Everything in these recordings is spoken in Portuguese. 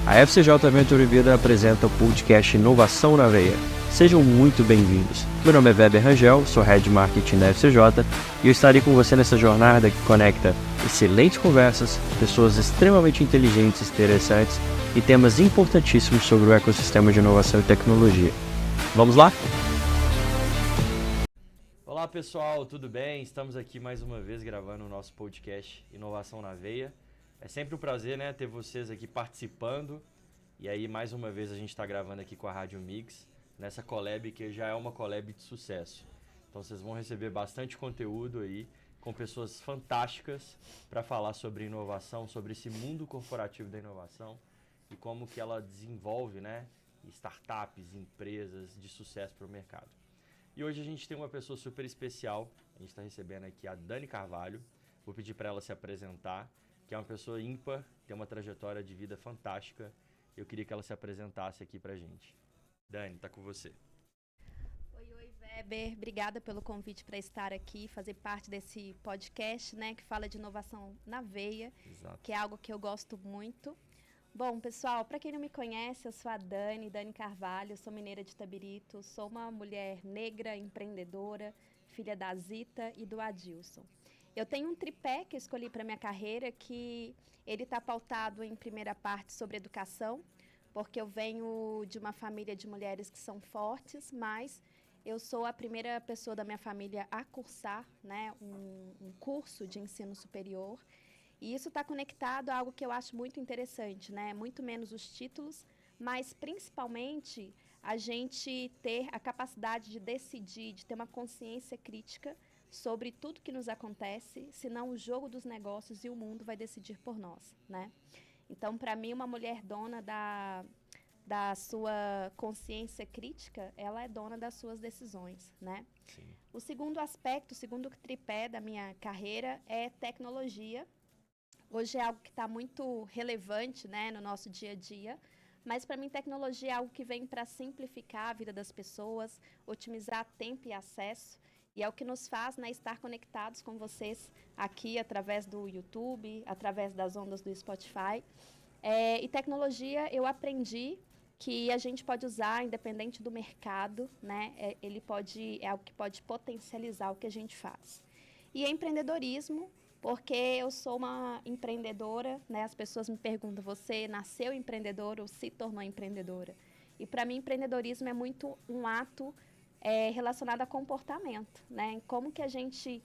A FCJ Venture Vida apresenta o podcast Inovação na Veia. Sejam muito bem-vindos. Meu nome é Weber Rangel, sou Head de Marketing da FCJ e eu estarei com você nessa jornada que conecta excelentes conversas, pessoas extremamente inteligentes e interessantes e temas importantíssimos sobre o ecossistema de inovação e tecnologia. Vamos lá? Olá pessoal, tudo bem? Estamos aqui mais uma vez gravando o nosso podcast Inovação na Veia. É sempre um prazer, né, ter vocês aqui participando. E aí, mais uma vez, a gente está gravando aqui com a Rádio Mix, nessa collab que já é uma collab de sucesso. Então, vocês vão receber bastante conteúdo aí, com pessoas fantásticas para falar sobre inovação, sobre esse mundo corporativo da inovação e como que ela desenvolve, né, startups, empresas de sucesso para o mercado. E hoje a gente tem uma pessoa super especial. A gente está recebendo aqui a Dani Carvalho. Vou pedir para ela se apresentar, que é uma pessoa ímpar, tem uma trajetória de vida fantástica. Eu queria que ela se apresentasse aqui pra gente. Dani, tá com você. Oi, Weber. Obrigada pelo convite para estar aqui, fazer parte desse podcast, né, que fala de inovação na veia, Exato. que é algo que eu gosto muito. Bom, pessoal, para quem não me conhece, eu sou a Dani Carvalho, sou mineira de Itabirito, sou uma mulher negra, empreendedora, filha da Zita e do Adilson. Eu tenho um tripé que eu escolhi para minha carreira, que ele está pautado em primeira parte sobre educação, porque eu venho de uma família de mulheres que são fortes, mas eu sou a primeira pessoa da minha família a cursar, né, um curso de ensino superior. E isso está conectado a algo que eu acho muito interessante, né? Muito menos os títulos, mas principalmente a gente ter a capacidade de decidir, de ter uma consciência crítica sobre tudo que nos acontece, senão o jogo dos negócios e o mundo vai decidir por nós, né? Então, para mim, uma mulher dona da sua consciência crítica, ela é dona das suas decisões, né? Sim. O segundo aspecto, o segundo tripé da minha carreira é tecnologia. Hoje é algo que está muito relevante, né, no nosso dia a dia, mas para mim tecnologia é algo que vem para simplificar a vida das pessoas, otimizar tempo e acesso, e é o que nos faz, né, estar conectados com vocês aqui através do YouTube, através das ondas do Spotify. E tecnologia eu aprendi que a gente pode usar independente do mercado, né, é algo que pode potencializar o que a gente faz. E empreendedorismo, porque eu sou uma empreendedora, né? As pessoas me perguntam, você nasceu empreendedora ou se tornou empreendedora? E para mim, empreendedorismo é muito um ato relacionado a comportamento, né? Em como que a gente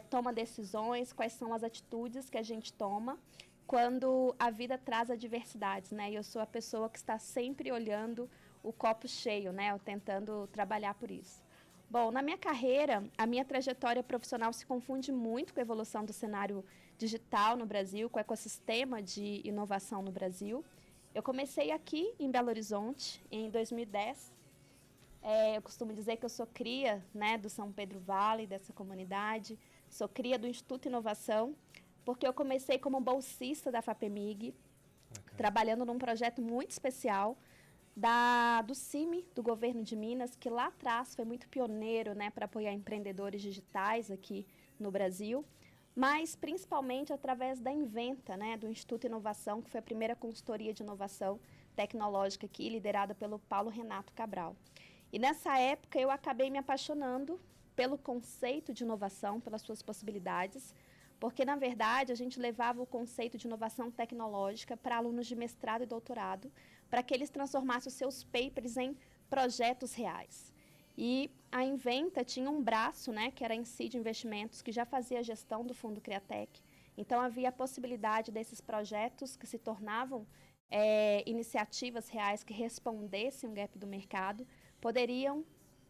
toma decisões, quais são as atitudes que a gente toma quando a vida traz adversidades, né? E eu sou a pessoa que está sempre olhando o copo cheio, né? Eu tentando trabalhar por isso. Bom, na minha carreira, a minha trajetória profissional se confunde muito com a evolução do cenário digital no Brasil, com o ecossistema de inovação no Brasil. Eu comecei aqui em Belo Horizonte, em 2010. Eu costumo dizer que eu sou cria, né, do São Pedro Vale, dessa comunidade. Sou cria do Instituto Inovação, porque eu comecei como bolsista da FAPEMIG, trabalhando num projeto muito especial, do CIMI, do governo de Minas, que lá atrás foi muito pioneiro, né, para apoiar empreendedores digitais aqui no Brasil, mas principalmente através da Inventa, né, do Instituto Inovação, que foi a primeira consultoria de inovação tecnológica aqui, liderada pelo Paulo Renato Cabral. E nessa época eu acabei me apaixonando pelo conceito de inovação, pelas suas possibilidades, porque, na verdade, a gente levava o conceito de inovação tecnológica para alunos de mestrado e doutorado, para que eles transformassem os seus papers em projetos reais. E a Inventa tinha um braço, né, que era a Incide Investimentos, que já fazia a gestão do Fundo Criatec. Então, havia a possibilidade desses projetos que se tornavam iniciativas reais que respondessem um gap do mercado, poderiam,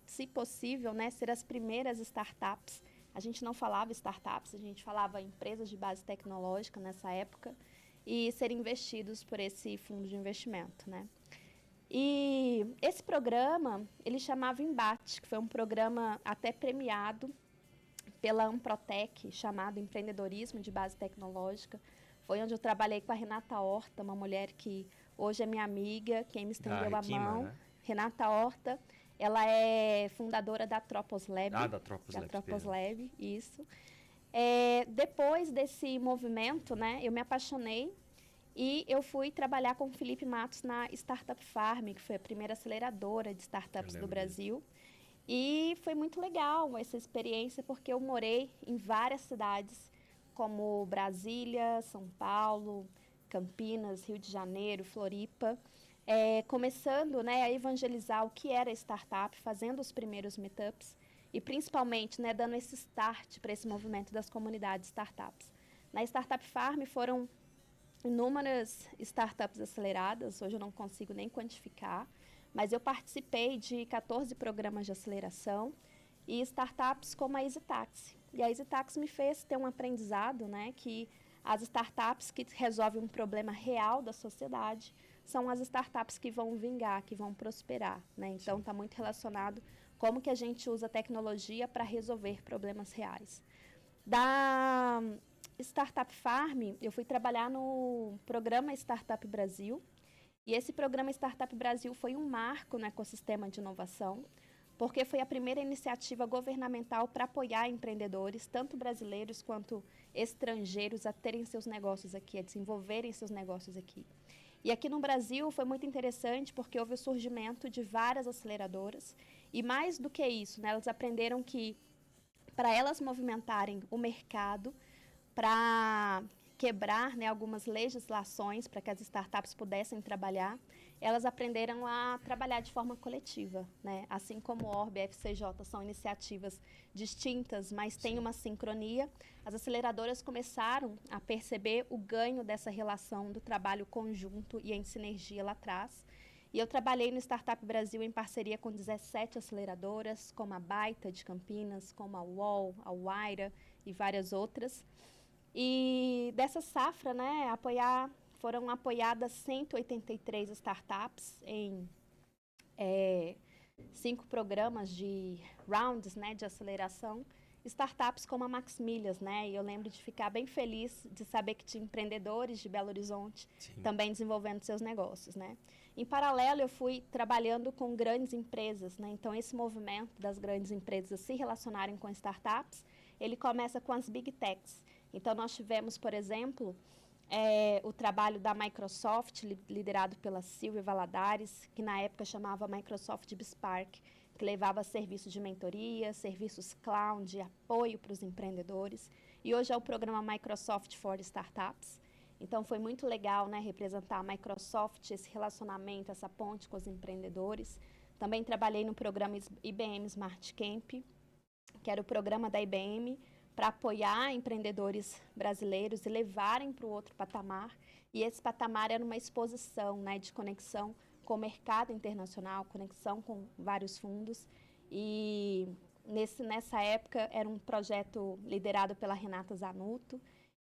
se possível, né, ser as primeiras startups. A gente não falava startups, a gente falava empresas de base tecnológica nessa época e serem investidos por esse fundo de investimento, né? E esse programa, ele chamava Embate, que foi um programa até premiado pela Amprotec, chamado Empreendedorismo de Base Tecnológica. Foi onde eu trabalhei com a Renata Horta, uma mulher que hoje é minha amiga, quem me estendeu a mão. Né? Renata Horta. Ela é fundadora da Tropos Lab. Da Tropos Lab. Tropos Lab, isso. Depois desse movimento, né, eu me apaixonei E eu fui trabalhar com o Felipe Matos na Startup Farm, que foi a primeira aceleradora de startups do Brasil. E foi muito legal essa experiência, porque eu morei em várias cidades, como Brasília, São Paulo, Campinas, Rio de Janeiro, Floripa, começando, né, a evangelizar o que era startup, fazendo os primeiros meetups e principalmente, né, dando esse start para esse movimento das comunidades startups. Na Startup Farm foram inúmeras startups aceleradas, hoje eu não consigo nem quantificar, mas eu participei de 14 programas de aceleração e startups como a EasyTaxi. E a EasyTaxi me fez ter um aprendizado, né, que as startups que resolvem um problema real da sociedade são as startups que vão vingar, que vão prosperar, né? Então está muito relacionado como que a gente usa a tecnologia para resolver problemas reais. Da Startup Farm, eu fui trabalhar no programa Startup Brasil. E esse programa Startup Brasil foi um marco no ecossistema de inovação, porque foi a primeira iniciativa governamental para apoiar empreendedores, tanto brasileiros quanto estrangeiros, a terem seus negócios aqui, a desenvolverem seus negócios aqui. E aqui no Brasil foi muito interessante porque houve o surgimento de várias aceleradoras. E mais do que isso, né, elas aprenderam que para elas movimentarem o mercado, para quebrar, né, algumas legislações para que as startups pudessem trabalhar, elas aprenderam a trabalhar de forma coletiva, né? Assim como o Orb e a FCJ são iniciativas distintas, mas têm uma sincronia, as aceleradoras começaram a perceber o ganho dessa relação do trabalho conjunto e em sinergia lá atrás. E eu trabalhei no Startup Brasil em parceria com 17 aceleradoras, como a Baita de Campinas, como a UOL, a Waira e várias outras. E dessa safra, né, foram apoiadas 183 startups em 5 programas de rounds, né, de aceleração. Startups como a Max Milhas, né? E eu lembro de ficar bem feliz de saber que tinha empreendedores de Belo Horizonte também desenvolvendo seus negócios, né? Em paralelo, eu fui trabalhando com grandes empresas, né? Então, esse movimento das grandes empresas se relacionarem com startups, ele começa com as Big Techs. Então, nós tivemos, por exemplo, o trabalho da Microsoft, liderado pela Silvia Valadares, que na época chamava Microsoft Bespark, que levava serviços de mentoria, serviços cloud, apoio para os empreendedores. E hoje é o programa Microsoft for Startups. Então, foi muito legal, né, representar a Microsoft, esse relacionamento, essa ponte com os empreendedores. Também trabalhei no programa IBM Smart Camp, que era o programa da IBM, para apoiar empreendedores brasileiros e levarem para o outro patamar. E esse patamar era uma exposição, né, de conexão com o mercado internacional, conexão com vários fundos. E nessa época era um projeto liderado pela Renata Zanuto.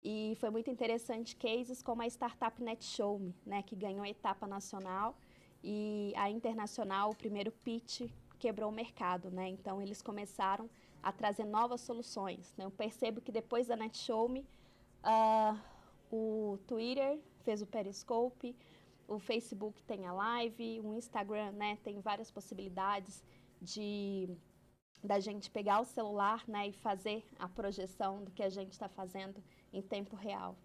E foi muito interessante cases como a startup NetShowme, né, que ganhou a etapa nacional. E a internacional, o primeiro pitch, quebrou o mercado, né? Então, eles começaram a trazer novas soluções, né? Eu percebo que depois da NetShowme, o Twitter fez o Periscope, o Facebook tem a Live, o Instagram, né, tem várias possibilidades da gente pegar o celular, né, e fazer a projeção do que a gente está fazendo em tempo real.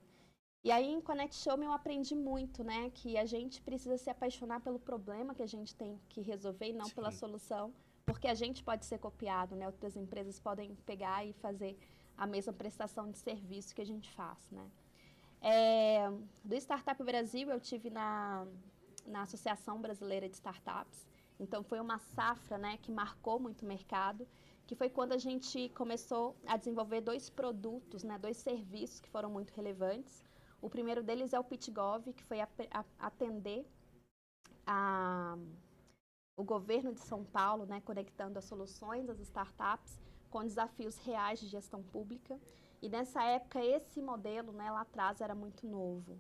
E aí, em Connect Show, eu aprendi muito, né, que a gente precisa se apaixonar pelo problema que a gente tem que resolver e não pela solução, porque a gente pode ser copiado, né, outras empresas podem pegar e fazer a mesma prestação de serviço que a gente faz, né. Do Startup Brasil, eu tive na Associação Brasileira de Startups, então foi uma safra, né, que marcou muito o mercado, que foi quando a gente começou a desenvolver 2 produtos, né, 2 serviços que foram muito relevantes. O primeiro deles é o PitGov, que foi atender o governo de São Paulo, né, conectando as soluções das startups com desafios reais de gestão pública. E nessa época, esse modelo, né, lá atrás, era muito novo.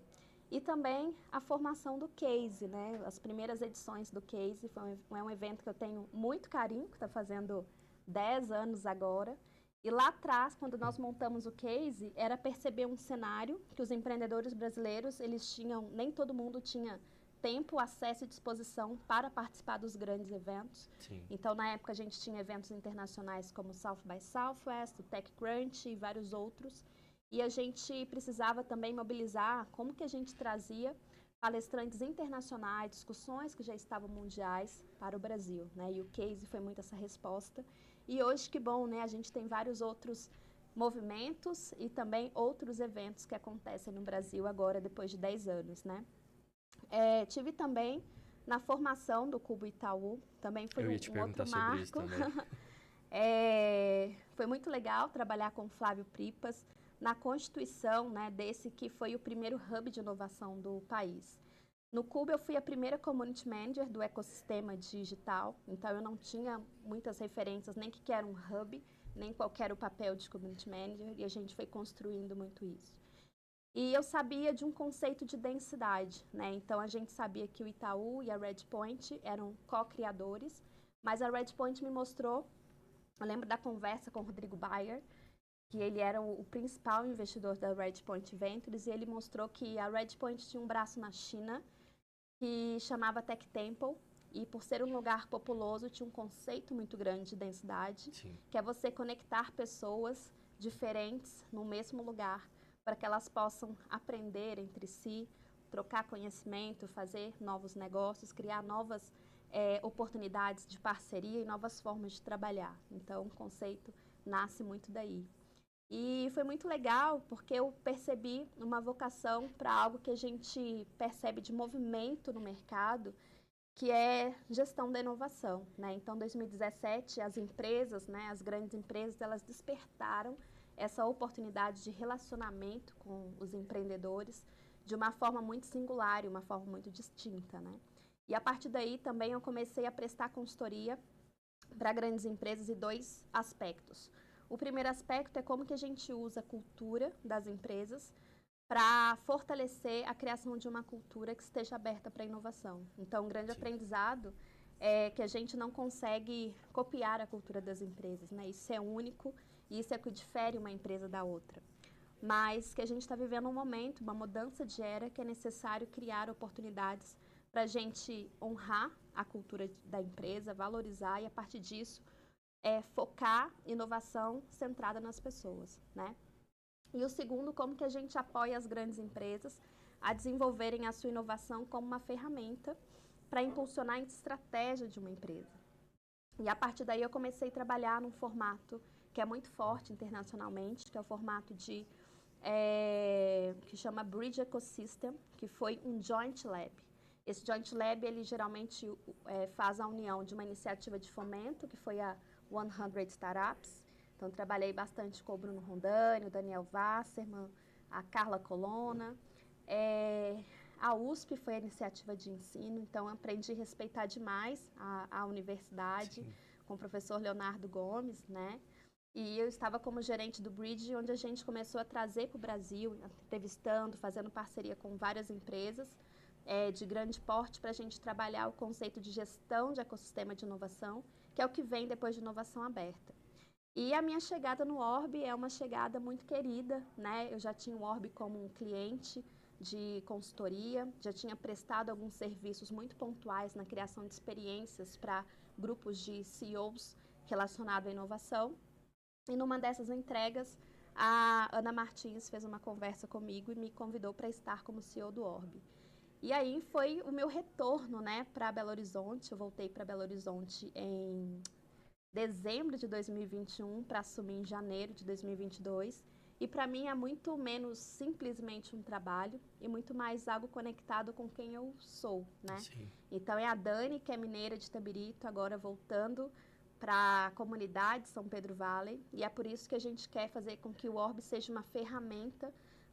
E também a formação do Case, né? As primeiras edições do Case é um evento que eu tenho muito carinho, que está fazendo 10 anos agora. E lá atrás, quando nós montamos o Case, era perceber um cenário que os empreendedores brasileiros, eles tinham, nem todo mundo tinha tempo, acesso e disposição para participar dos grandes eventos. Sim. Então, na época, a gente tinha eventos internacionais como o South by Southwest, o TechCrunch e vários outros. E a gente precisava também mobilizar como que a gente trazia palestrantes internacionais, discussões que já estavam mundiais para o Brasil, né? E o case foi muito essa resposta. E hoje, que bom, né? A gente tem vários outros movimentos e também outros eventos que acontecem no Brasil agora, depois de 10 anos, né? Tive também na formação do Cubo Itaú, também foi Eu ia te um perguntar outro sobre isso marco. também. Foi muito legal trabalhar com Flávio Pripas na constituição, né, desse que foi o primeiro hub de inovação do país. No Cubo eu fui a primeira community manager do ecossistema digital, então eu não tinha muitas referências, nem que era um hub, nem qual era o papel de community manager, e a gente foi construindo muito isso. E eu sabia de um conceito de densidade, né? Então a gente sabia que o Itaú e a Redpoint eram co-criadores, mas a Redpoint me mostrou, eu lembro da conversa com o Rodrigo Bayer, que ele era o principal investidor da Redpoint Ventures, e ele mostrou que a Redpoint tinha um braço na China que chamava Tech Temple, e por ser um lugar populoso tinha um conceito muito grande de densidade, Sim. que é você conectar pessoas diferentes no mesmo lugar, para que elas possam aprender entre si, trocar conhecimento, fazer novos negócios, criar novas oportunidades de parceria e novas formas de trabalhar. Então, o conceito nasce muito daí. E foi muito legal porque eu percebi uma vocação para algo que a gente percebe de movimento no mercado, que é gestão da inovação, né? Então, em 2017, as empresas, né, as grandes empresas, elas despertaram essa oportunidade de relacionamento com os empreendedores de uma forma muito singular e uma forma muito distinta, né? E a partir daí também eu comecei a prestar consultoria para grandes empresas em dois aspectos. O primeiro aspecto é como que a gente usa a cultura das empresas para fortalecer a criação de uma cultura que esteja aberta para a inovação. Então, um grande aprendizado é que a gente não consegue copiar a cultura das empresas, né? Isso é único e isso é o que difere uma empresa da outra. Mas que a gente está vivendo um momento, uma mudança de era, que é necessário criar oportunidades para a gente honrar a cultura da empresa, valorizar e, a partir disso, focar inovação centrada nas pessoas, né? E o segundo, como que a gente apoia as grandes empresas a desenvolverem a sua inovação como uma ferramenta para impulsionar a estratégia de uma empresa. E a partir daí eu comecei a trabalhar num formato que é muito forte internacionalmente, que é o formato que chama Bridge Ecosystem, que foi um Joint Lab. Esse Joint Lab, ele geralmente faz a união de uma iniciativa de fomento, que foi a 100 Startups. Então, trabalhei bastante com o Bruno Rondani, o Daniel Wasserman, a Carla Colonna. A USP foi a iniciativa de ensino, então aprendi a respeitar demais a universidade, Sim, com o professor Leonardo Gomes, né? E eu estava como gerente do Bridge, onde a gente começou a trazer para o Brasil, entrevistando, fazendo parceria com várias empresas de grande porte para a gente trabalhar o conceito de gestão de ecossistema de inovação, que é o que vem depois de inovação aberta. E a minha chegada no Orbe é uma chegada muito querida, né? Eu já tinha o Orbe como um cliente de consultoria, já tinha prestado alguns serviços muito pontuais na criação de experiências para grupos de CEOs relacionados à inovação. E numa dessas entregas, a Ana Martins fez uma conversa comigo e me convidou para estar como CEO do Orbe. E aí foi o meu retorno, né, para Belo Horizonte. Eu voltei para Belo Horizonte em dezembro de 2021 para assumir em janeiro de 2022. E para mim é muito menos simplesmente um trabalho e muito mais algo conectado com quem eu sou, né? sim. Então é a Dani, que é mineira de Itabirito, agora voltando para a comunidade São Pedro Valley. E é por isso que a gente quer fazer com que o Orbe seja uma ferramenta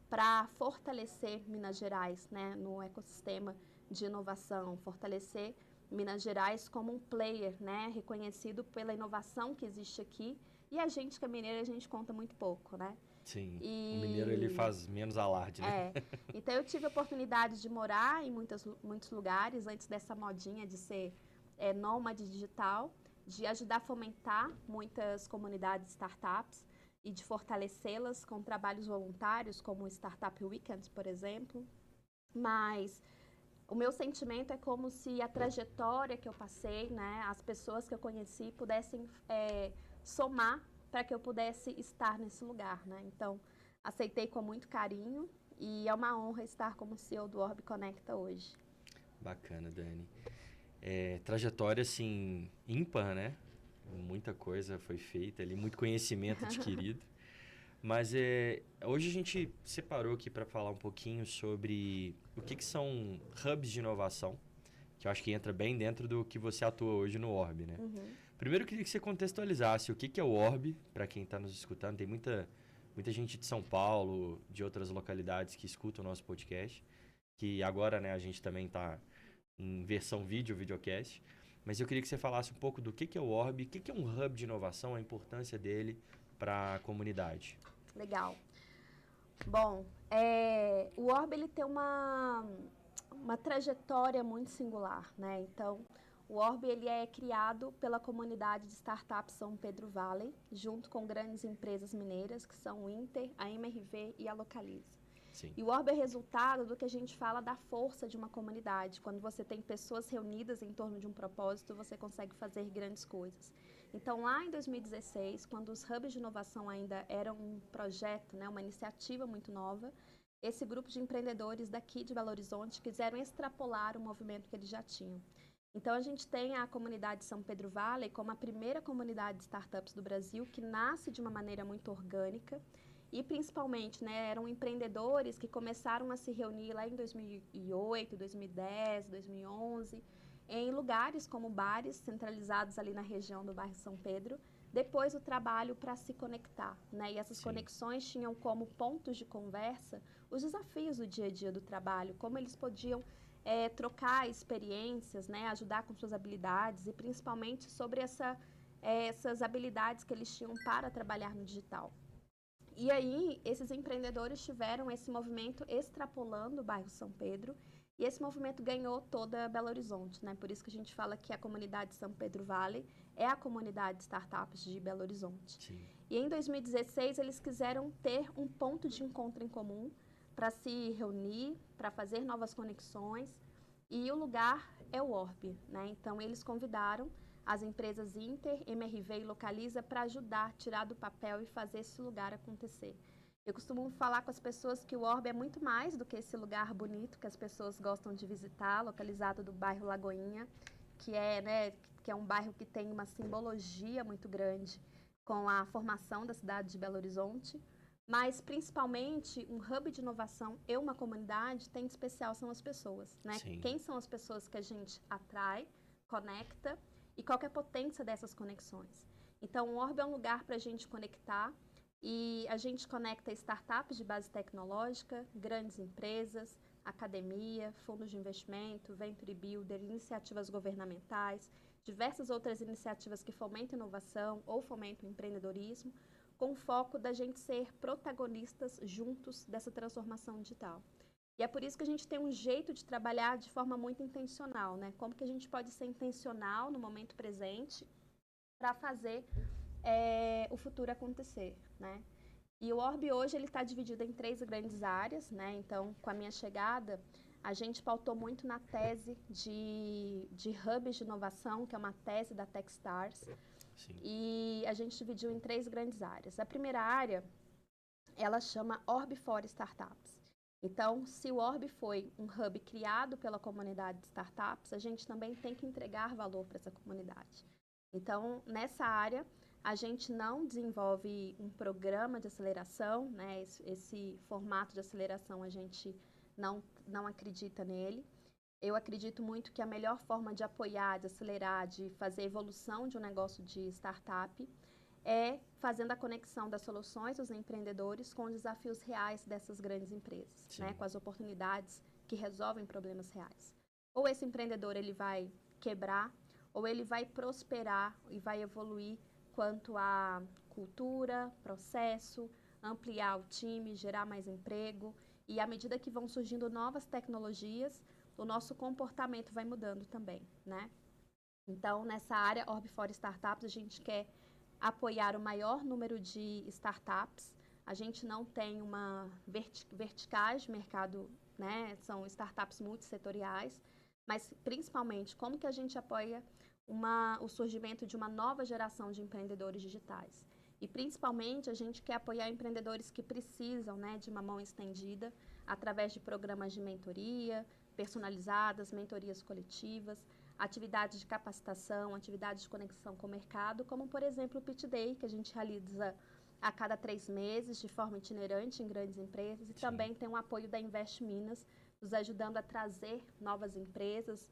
para fortalecer Minas Gerais, né, no ecossistema de inovação, fortalecer Minas Gerais como um player, né, reconhecido pela inovação que existe aqui. E a gente que é mineira, a gente conta muito pouco, né? Sim. O mineiro, ele faz menos alarde, né? Então eu tive a oportunidade de morar em muitos lugares antes dessa modinha de ser nômade digital, de ajudar a fomentar muitas comunidades startups e de fortalecê-las com trabalhos voluntários, como o Startup Weekend, por exemplo. Mas o meu sentimento é como se a trajetória que eu passei, né, as pessoas que eu conheci, pudessem somar para que eu pudesse estar nesse lugar, né? Então, aceitei com muito carinho e é uma honra estar como CEO do Orb Conecta hoje. Bacana, Dani. Trajetória, assim, ímpar, né? Muita coisa foi feita ali, muito conhecimento adquirido. Mas hoje a gente separou aqui para falar um pouquinho sobre o que são hubs de inovação, que eu acho que entra bem dentro do que você atua hoje no Orb, né? Primeiro eu queria que você contextualizasse o que é o Orb, para quem está nos escutando. Tem muita gente de São Paulo, de outras localidades que escutam o nosso podcast, que agora, né, a gente também está em versão videocast. Mas eu queria que você falasse um pouco do que é o Orb, o que é um hub de inovação, a importância dele para a comunidade. Legal. Bom, o Orb ele tem uma trajetória muito singular, né? Então, o Orb ele é criado pela comunidade de startups São Pedro Valley, junto com grandes empresas mineiras, que são o Inter, a MRV e a Localiza. Sim. E o Orb é resultado do que a gente fala da força de uma comunidade. Quando você tem pessoas reunidas em torno de um propósito, você consegue fazer grandes coisas. Então, lá em 2016, quando os hubs de inovação ainda eram um projeto, né, uma iniciativa muito nova, esse grupo de empreendedores daqui de Belo Horizonte quiseram extrapolar o movimento que eles já tinham. Então, a gente tem a comunidade São Pedro Valley como a primeira comunidade de startups do Brasil, que nasce de uma maneira muito orgânica. E, principalmente, né, eram empreendedores que começaram a se reunir lá em 2008, 2010, 2011, em lugares como bares centralizados ali na região do bairro São Pedro, depois do trabalho para se conectar, né? E essas conexões tinham como pontos de conversa os desafios do dia a dia do trabalho, como eles podiam trocar experiências, né? Ajudar com suas habilidades e, principalmente, sobre essas habilidades que eles tinham para trabalhar no digital. E aí, esses empreendedores tiveram esse movimento extrapolando o bairro São Pedro, e esse movimento ganhou toda Belo Horizonte, né? Por isso que a gente fala que a comunidade São Pedro Valley é a comunidade de startups de Belo Horizonte. Sim. E em 2016, eles quiseram ter um ponto de encontro em comum para se reunir, para fazer novas conexões, e o lugar é o Orb, né? Então, eles convidaram as empresas Inter, MRV e Localiza para ajudar, tirar do papel e fazer esse lugar acontecer. Eu costumo falar com as pessoas que o Orb é muito mais do que esse lugar bonito que as pessoas gostam de visitar, localizado do bairro Lagoinha, que é um bairro que tem uma simbologia muito grande com a formação da cidade de Belo Horizonte, mas principalmente um hub de inovação e uma comunidade tem de especial são as pessoas, né? Sim. Quem são as pessoas que a gente atrai, conecta e qual que é a potência dessas conexões. Então, o Orb é um lugar para a gente conectar e a gente conecta startups de base tecnológica, grandes empresas, academia, fundos de investimento, venture builder, iniciativas governamentais, diversas outras iniciativas que fomentam inovação ou fomentam empreendedorismo, com o foco da gente ser protagonistas juntos dessa transformação digital. E é por isso que a gente tem um jeito de trabalhar de forma muito intencional, né? Como que a gente pode ser intencional no momento presente para fazer o futuro acontecer, né? E o Orb hoje ele está dividido em 3 grandes áreas, né? Então, com a minha chegada, a gente pautou muito na tese de hubs de inovação, que é uma tese da Techstars. Sim. E a gente dividiu em 3 grandes áreas. A primeira área, ela chama Orb for Startups. Então, se o Orb foi um hub criado pela comunidade de startups, a gente também tem que entregar valor para essa comunidade. Então, nessa área, a gente não desenvolve um programa de aceleração, né? Esse formato de aceleração a gente não acredita nele. Eu acredito muito que a melhor forma de apoiar, de acelerar, de fazer evolução de um negócio de startup é fazendo a conexão das soluções dos empreendedores com os desafios reais dessas grandes empresas, né? Com as oportunidades que resolvem problemas reais. Ou esse empreendedor ele vai quebrar, ou ele vai prosperar e vai evoluir quanto a cultura, processo, ampliar o time, gerar mais emprego. E à medida que vão surgindo novas tecnologias, o nosso comportamento vai mudando também, né? Então, nessa área Orb for Startups, a gente quer apoiar o maior número de startups. A gente não tem uma verticais de mercado, né? São startups multissetoriais, mas principalmente como que a gente apoia o surgimento de uma nova geração de empreendedores digitais. E, principalmente, a gente quer apoiar empreendedores que precisam, né, de uma mão estendida, através de programas de mentoria personalizadas, mentorias coletivas, atividades de capacitação, atividades de conexão com o mercado, como, por exemplo, o Pitch Day, que a gente realiza a cada 3 meses, de forma itinerante em grandes empresas, e também tem o apoio da Invest Minas, nos ajudando a trazer novas empresas,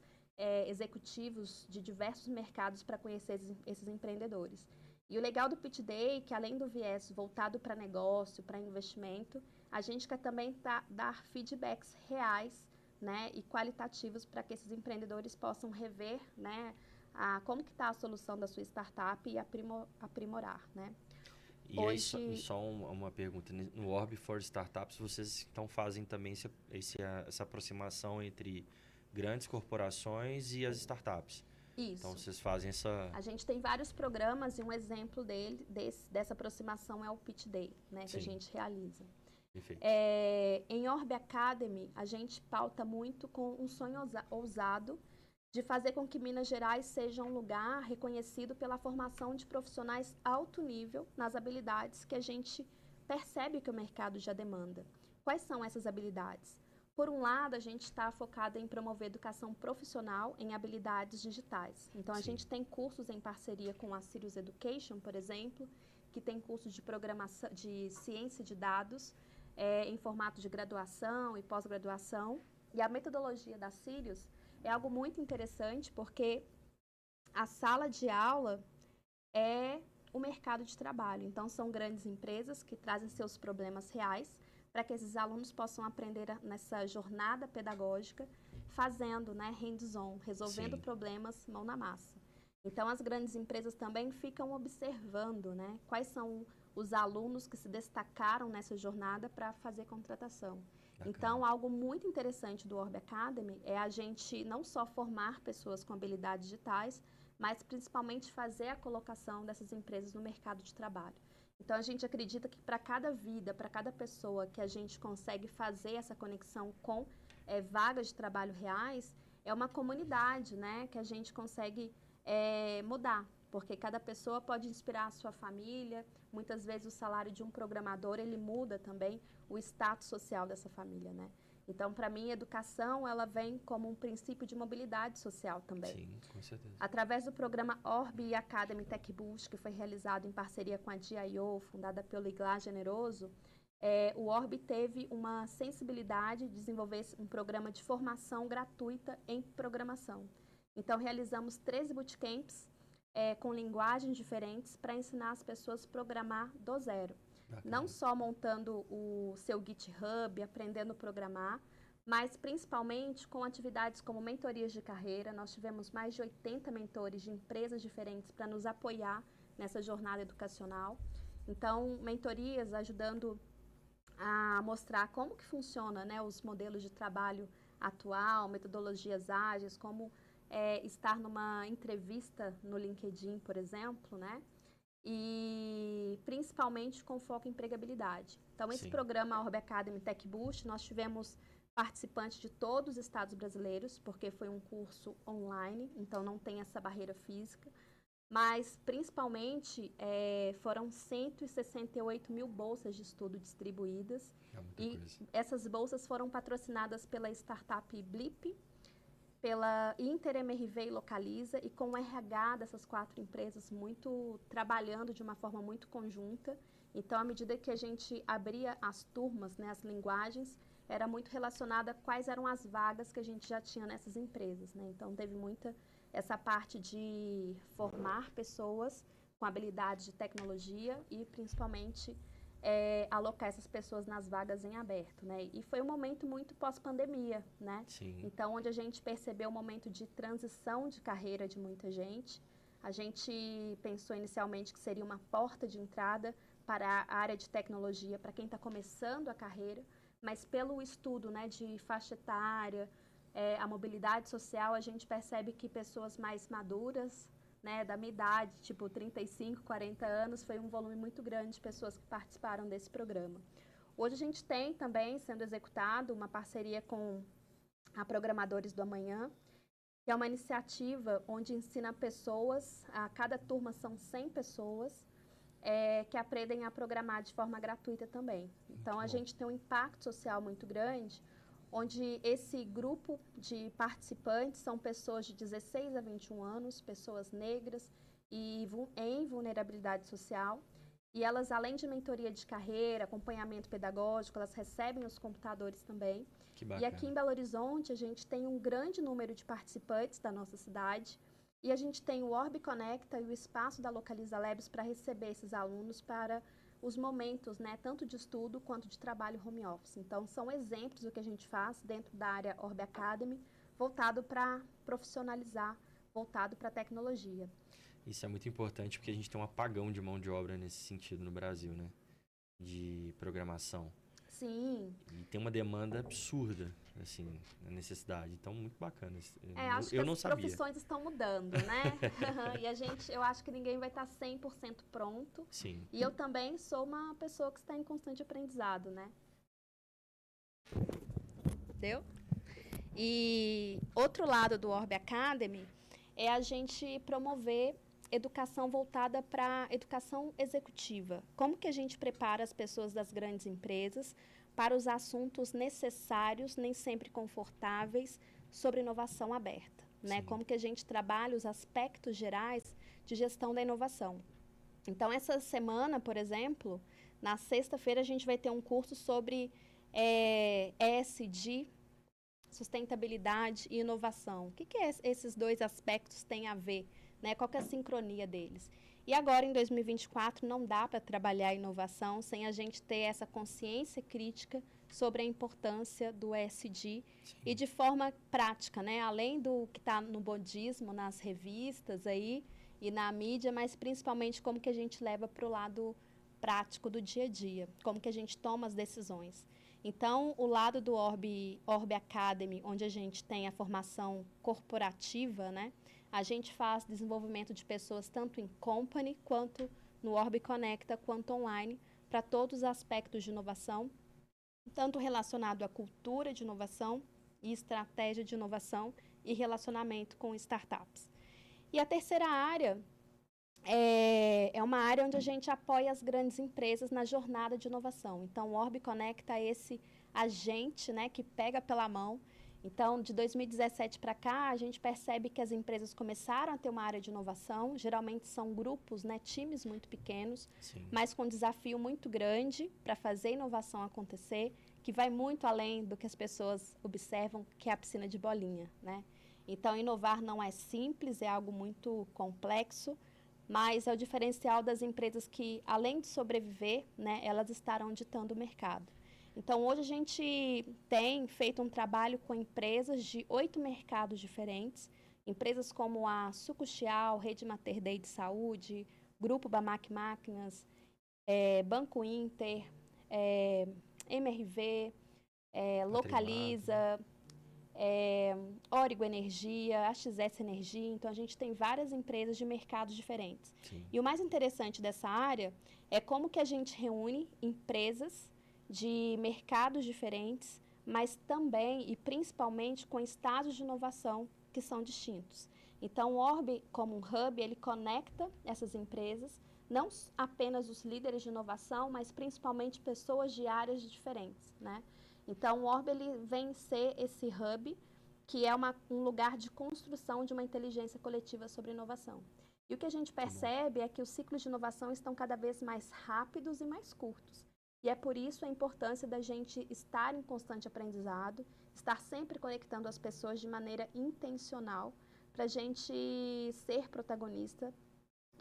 executivos de diversos mercados para conhecer esses empreendedores. E o legal do Pitch Day é que, além do viés voltado para negócio, para investimento, a gente quer também dar feedbacks reais, né, e qualitativos para que esses empreendedores possam rever, né, como que está a solução da sua startup e aprimorar, né. E aí, só uma pergunta, no Orb for Startups, vocês então fazem também essa aproximação entre grandes corporações e as startups? Isso. Então, vocês fazem essa... A gente tem vários programas e um exemplo dessa aproximação é o Pitch Day, né, que a gente realiza. Perfeito. Em Orb Academy, a gente pauta muito com um sonho ousado de fazer com que Minas Gerais seja um lugar reconhecido pela formação de profissionais alto nível nas habilidades que a gente percebe que o mercado já demanda. Quais são essas habilidades? Por um lado, a gente está focado em promover educação profissional em habilidades digitais. Então, a gente tem cursos em parceria com a Sirius Education, por exemplo, que tem cursos de programação, de ciência de dados, em formato de graduação e pós-graduação. E a metodologia da Sirius é algo muito interessante, porque a sala de aula é o mercado de trabalho. Então, são grandes empresas que trazem seus problemas reais para que esses alunos possam aprender nessa jornada pedagógica, fazendo, né, hands-on, resolvendo problemas mão na massa. Então, as grandes empresas também ficam observando, né, quais são os alunos que se destacaram nessa jornada para fazer contratação. Bacana. Então, algo muito interessante do Orb Academy é a gente não só formar pessoas com habilidades digitais, mas principalmente fazer a colocação dessas empresas no mercado de trabalho. Então, a gente acredita que para cada vida, para cada pessoa que a gente consegue fazer essa conexão com vagas de trabalho reais, é uma comunidade, né, que a gente consegue mudar. Porque cada pessoa pode inspirar a sua família. Muitas vezes o salário de um programador, ele muda também o status social dessa família, né? Então, para mim, a educação, ela vem como um princípio de mobilidade social também. Sim, com certeza. Através do programa Orb Academy Tech Boost, que foi realizado em parceria com a DIO, fundada pelo Iglar Generoso, o Orb teve uma sensibilidade de desenvolver um programa de formação gratuita em programação. Então, realizamos 13 bootcamps com linguagens diferentes para ensinar as pessoas a programar do zero. Bacana. Não só montando o seu GitHub, aprendendo a programar, mas principalmente com atividades como mentorias de carreira. Nós tivemos mais de 80 mentores de empresas diferentes para nos apoiar nessa jornada educacional. Então, mentorias ajudando a mostrar como que funciona, né, os modelos de trabalho atual, metodologias ágeis, como estar numa entrevista no LinkedIn, por exemplo, né? E principalmente com foco em empregabilidade. Então, esse programa Orb Academy Tech Boost, nós tivemos participantes de todos os estados brasileiros, porque foi um curso online, então não tem essa barreira física, mas principalmente foram 168 mil bolsas de estudo distribuídas, e essas bolsas foram patrocinadas pela startup Blip, pela Inter-MRV e Localiza, e com o RH dessas 4 empresas trabalhando de uma forma muito conjunta. Então, à medida que a gente abria as turmas, né, as linguagens, era muito relacionada a quais eram as vagas que a gente já tinha nessas empresas, né? Então, teve muita essa parte de formar pessoas com habilidades de tecnologia e, principalmente, alocar essas pessoas nas vagas em aberto, né? E foi um momento muito pós-pandemia, né? Sim. Então, onde a gente percebeu um momento de transição de carreira de muita gente. A gente pensou inicialmente que seria uma porta de entrada para a área de tecnologia, para quem está começando a carreira, mas pelo estudo, né, de faixa etária, a mobilidade social, a gente percebe que pessoas mais maduras, né, da minha idade, tipo 35, 40 anos, foi um volume muito grande de pessoas que participaram desse programa. Hoje a gente tem também, sendo executado, uma parceria com a Programadores do Amanhã, que é uma iniciativa onde ensina pessoas, a cada turma são 100 pessoas, que aprendem a programar de forma gratuita também. Então, a gente tem um impacto social muito grande, onde esse grupo de participantes são pessoas de 16 a 21 anos, pessoas negras e em vulnerabilidade social. E elas, além de mentoria de carreira, acompanhamento pedagógico, elas recebem os computadores também. Que bacana. E aqui em Belo Horizonte, a gente tem um grande número de participantes da nossa cidade. E a gente tem o Orbe Conecta e o espaço da Localiza Labs para receber esses alunos para os momentos, né, tanto de estudo quanto de trabalho home office. Então, são exemplos do que a gente faz dentro da área Orbe Academy, voltado para profissionalizar, voltado para tecnologia. Isso é muito importante porque a gente tem um apagão de mão de obra nesse sentido no Brasil, né? De programação. Sim. E tem uma demanda absurda, assim, na necessidade. Então, muito bacana. Acho que eu não as sabia. profissões estão mudando, né? E eu acho que ninguém vai estar 100% pronto. Sim. E eu também sou uma pessoa que está em constante aprendizado, né? Deu? E outro lado do Orbe Academy é a gente promover educação voltada para educação executiva. Como que a gente prepara as pessoas das grandes empresas para os assuntos necessários, nem sempre confortáveis, sobre inovação aberta, né? Como que a gente trabalha os aspectos gerais de gestão da inovação. Então, essa semana, por exemplo, na sexta-feira a gente vai ter um curso sobre ESG, sustentabilidade e inovação. O que esses dois aspectos têm a ver? Né? Qual que é a sincronia deles? E agora, em 2024, não dá para trabalhar a inovação sem a gente ter essa consciência crítica sobre a importância do ESG e de forma prática, né? Além do que está no modismo, nas revistas aí e na mídia, mas principalmente como que a gente leva para o lado prático do dia a dia, como que a gente toma as decisões. Então, o lado do Orbe Academy, onde a gente tem a formação corporativa, né? A gente faz desenvolvimento de pessoas tanto em company, quanto no Orbe Conecta, quanto online, para todos os aspectos de inovação, tanto relacionado à cultura de inovação e estratégia de inovação e relacionamento com startups. E a terceira área é uma área onde a gente apoia as grandes empresas na jornada de inovação. Então, o Orbe Conecta é esse agente, né, que pega pela mão. Então, de 2017 para cá, a gente percebe que as empresas começaram a ter uma área de inovação. Geralmente são grupos, né, times muito pequenos, mas com um desafio muito grande para fazer a inovação acontecer, que vai muito além do que as pessoas observam, que é a piscina de bolinha, né? Então, inovar não é simples, é algo muito complexo, mas é o diferencial das empresas que, além de sobreviver, né, elas estarão ditando o mercado. Então, hoje a gente tem feito um trabalho com empresas de 8 mercados diferentes, empresas como a Sucuxial, Rede Mater Dei de Saúde, Grupo Bamac Máquinas, Banco Inter, MRV, Localiza, Origo Energia, AXS Energia. Então, a gente tem várias empresas de mercados diferentes. Sim. E o mais interessante dessa área é como que a gente reúne empresas de mercados diferentes, mas também e principalmente com estados de inovação que são distintos. Então, o Orbe, como um hub, ele conecta essas empresas, não apenas os líderes de inovação, mas principalmente pessoas de áreas diferentes, né? Então, o Orbe ele vem ser esse hub, que é um lugar de construção de uma inteligência coletiva sobre inovação. E o que a gente percebe é que os ciclos de inovação estão cada vez mais rápidos e mais curtos. E é por isso a importância da gente estar em constante aprendizado, estar sempre conectando as pessoas de maneira intencional, para a gente ser protagonista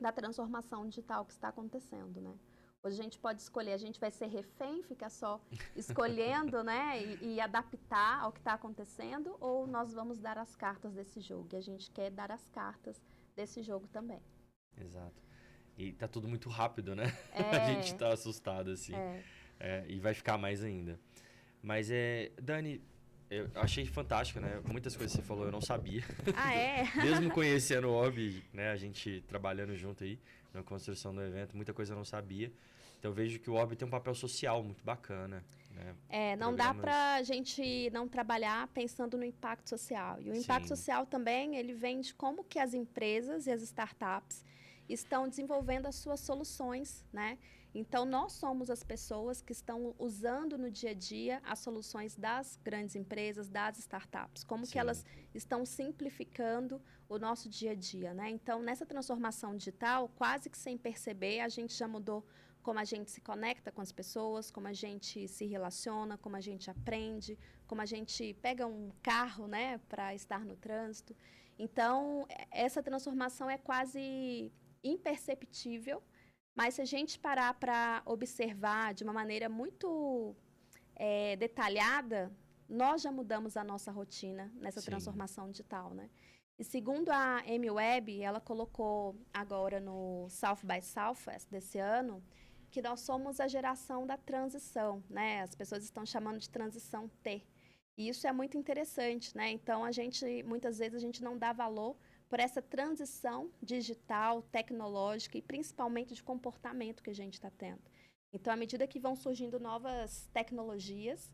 da transformação digital que está acontecendo, né? Hoje a gente pode escolher, a gente vai ser refém, ficar só escolhendo, né, e adaptar ao que está acontecendo, ou nós vamos dar as cartas desse jogo. E a gente quer dar as cartas desse jogo também. Exato. E tá tudo muito rápido, né? A gente tá assustado, assim. E vai ficar mais ainda. Mas, Dani, eu achei fantástico, né? Muitas coisas que você falou eu não sabia. Ah, é? Mesmo conhecendo o Orbe, né? A gente trabalhando junto aí na construção do evento, muita coisa eu não sabia. Então, eu vejo que o Orbe tem um papel social muito bacana, né? Não dá pra gente não trabalhar pensando no impacto social. E o impacto social também, ele vem de como que as empresas e as startups estão desenvolvendo as suas soluções, né? Então, nós somos as pessoas que estão usando no dia a dia as soluções das grandes empresas, das startups. Como que elas estão simplificando o nosso dia a dia, né? Então, nessa transformação digital, quase que sem perceber, a gente já mudou como a gente se conecta com as pessoas, como a gente se relaciona, como a gente aprende, como a gente pega um carro, né, para estar no trânsito. Então, essa transformação é quase imperceptível, mas se a gente parar para observar de uma maneira muito detalhada, nós já mudamos a nossa rotina nessa transformação digital, né? E segundo a Amy Webb, ela colocou agora no South by Southwest desse ano, que nós somos a geração da transição, né? As pessoas estão chamando de transição T. E isso é muito interessante, né? Então, muitas vezes, a gente não dá valor por essa transição digital, tecnológica e principalmente de comportamento que a gente está tendo. Então, à medida que vão surgindo novas tecnologias,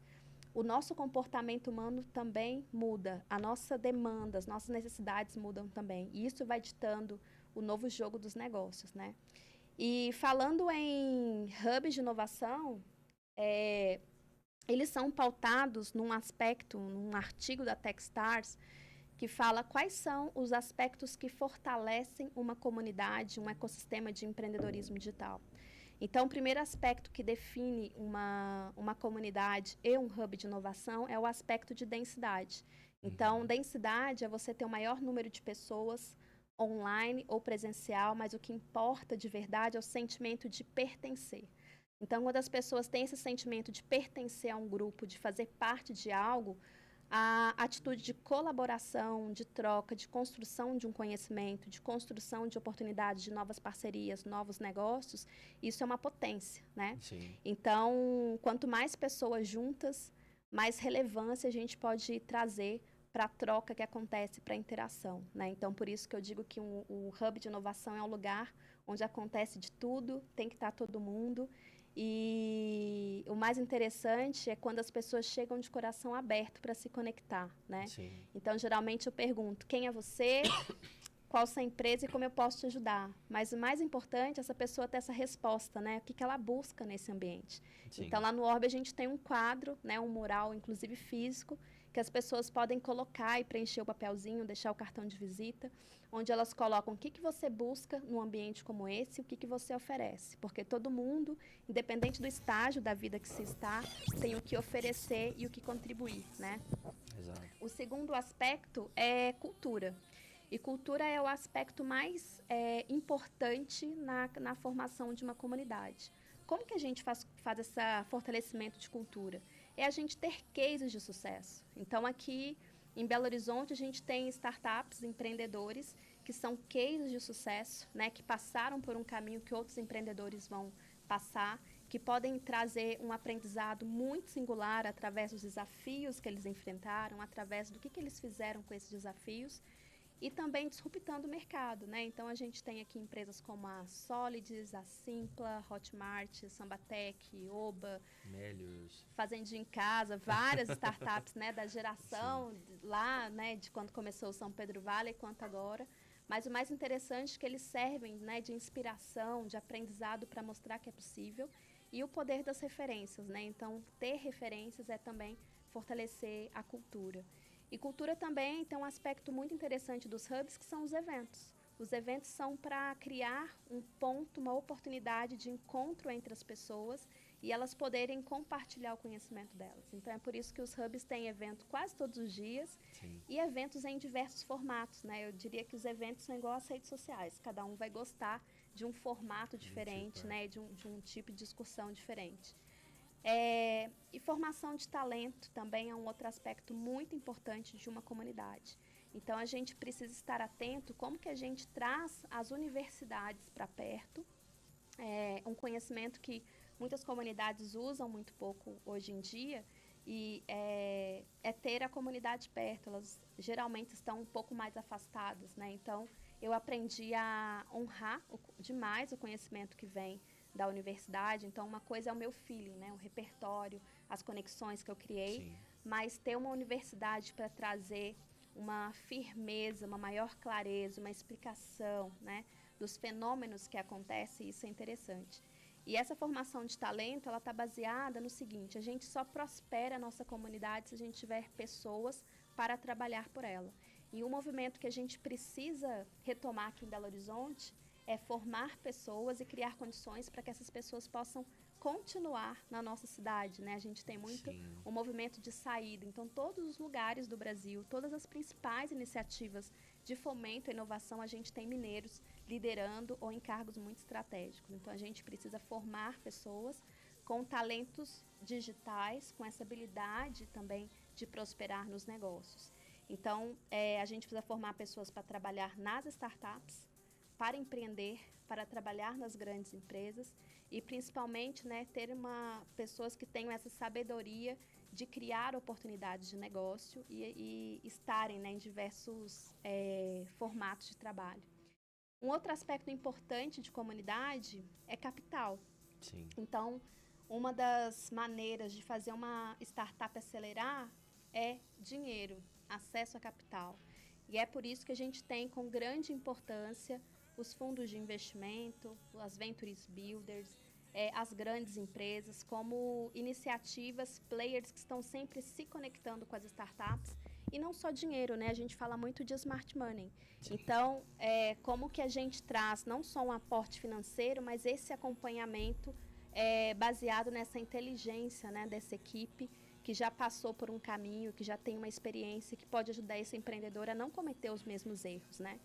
o nosso comportamento humano também muda, a nossa demanda, as nossas necessidades mudam também. E isso vai ditando o novo jogo dos negócios, né? E falando em hubs de inovação, eles são pautados num aspecto, num artigo da Techstars, que fala quais são os aspectos que fortalecem uma comunidade, um ecossistema de empreendedorismo digital. Então, o primeiro aspecto que define uma comunidade e um hub de inovação é o aspecto de densidade. Então, densidade é você ter o maior número de pessoas online ou presencial, mas o que importa de verdade é o sentimento de pertencer. Então, quando as pessoas têm esse sentimento de pertencer a um grupo, de fazer parte de algo, a atitude de colaboração, de troca, de construção de um conhecimento, de construção de oportunidades, de novas parcerias, novos negócios, isso é uma potência, né? Sim. Então, quanto mais pessoas juntas, mais relevância a gente pode trazer para a troca que acontece, para a interação, né? Então, por isso que eu digo que o hub de inovação é um lugar onde acontece de tudo, tem que estar todo mundo. E o mais interessante é quando as pessoas chegam de coração aberto para se conectar, né? Sim. Então, geralmente eu pergunto, quem é você, qual sua empresa e como eu posso te ajudar? Mas o mais importante é essa pessoa ter essa resposta, né? O que ela busca nesse ambiente. Sim. Então, lá no Orbe a gente tem um quadro, né? Um mural, inclusive físico, que as pessoas podem colocar e preencher o papelzinho, deixar o cartão de visita, onde elas colocam o que você busca num ambiente como esse e o que você oferece. Porque todo mundo, independente do estágio da vida que se está, tem o que oferecer e o que contribuir, né? Exato. O segundo aspecto é cultura. E cultura é o aspecto mais importante na formação de uma comunidade. Como que a gente faz esse fortalecimento de cultura? É a gente ter cases de sucesso. Então, aqui em Belo Horizonte, a gente tem startups, empreendedores, que são cases de sucesso, né, que passaram por um caminho que outros empreendedores vão passar, que podem trazer um aprendizado muito singular através dos desafios que eles enfrentaram, através do que eles fizeram com esses desafios, e também disruptando o mercado, né? Então, a gente tem aqui empresas como a Solids, a Simpla, Hotmart, Sambatec, Oba, Melios, Fazendinha em Casa, várias startups, né, da geração lá, né, de quando começou o São Pedro Vale quanto agora. Mas o mais interessante é que eles servem, né, de inspiração, de aprendizado para mostrar que é possível, e o poder das referências, né? Então, ter referências é também fortalecer a cultura. E cultura também tem um aspecto muito interessante dos hubs, que são os eventos. Os eventos são para criar um ponto, uma oportunidade de encontro entre as pessoas e elas poderem compartilhar o conhecimento delas. Então, é por isso que os hubs têm evento quase todos os dias. Sim. E eventos em diversos formatos, né? Eu diria que os eventos são igual às redes sociais. Cada um vai gostar de um formato diferente, né? De um tipo de discussão diferente. E formação de talento também é um outro aspecto muito importante de uma comunidade. Então, a gente precisa estar atento como que a gente traz as universidades para perto, um conhecimento que muitas comunidades usam muito pouco hoje em dia, e ter a comunidade perto. Elas geralmente estão um pouco mais afastadas, né? Então, eu aprendi a honrar demais o conhecimento que vem da universidade. Então, uma coisa é o meu feeling, né? O repertório, as conexões que eu criei. Sim. Mas ter uma universidade para trazer uma firmeza, uma maior clareza, uma explicação, né? dos fenômenos que acontecem, isso é interessante. E essa formação de talento, ela está baseada no seguinte: a gente só prospera a nossa comunidade se a gente tiver pessoas para trabalhar por ela. E um movimento que a gente precisa retomar aqui em Belo Horizonte é formar pessoas e criar condições para que essas pessoas possam continuar na nossa cidade, né? A gente tem muito um movimento de saída. Então, todos os lugares do Brasil, todas as principais iniciativas de fomento e inovação, a gente tem mineiros liderando ou em cargos muito estratégicos. Então, a gente precisa formar pessoas com talentos digitais, com essa habilidade também de prosperar nos negócios. Então, a gente precisa formar pessoas para trabalhar nas startups, para empreender, para trabalhar nas grandes empresas e, principalmente, né, ter pessoas que tenham essa sabedoria de criar oportunidades de negócio e estarem, né, em diversos formatos de trabalho. Um outro aspecto importante de comunidade é capital. Sim. Então, uma das maneiras de fazer uma startup acelerar é dinheiro, acesso a capital. E é por isso que a gente tem com grande importância os fundos de investimento, as Ventures Builders, as grandes empresas, como iniciativas, players que estão sempre se conectando com as startups. E não só dinheiro, né? A gente fala muito de smart money. Sim. Então, como que a gente traz não só um aporte financeiro, mas esse acompanhamento baseado nessa inteligência, né, dessa equipe que já passou por um caminho, que já tem uma experiência, que pode ajudar esse empreendedor a não cometer os mesmos erros, né?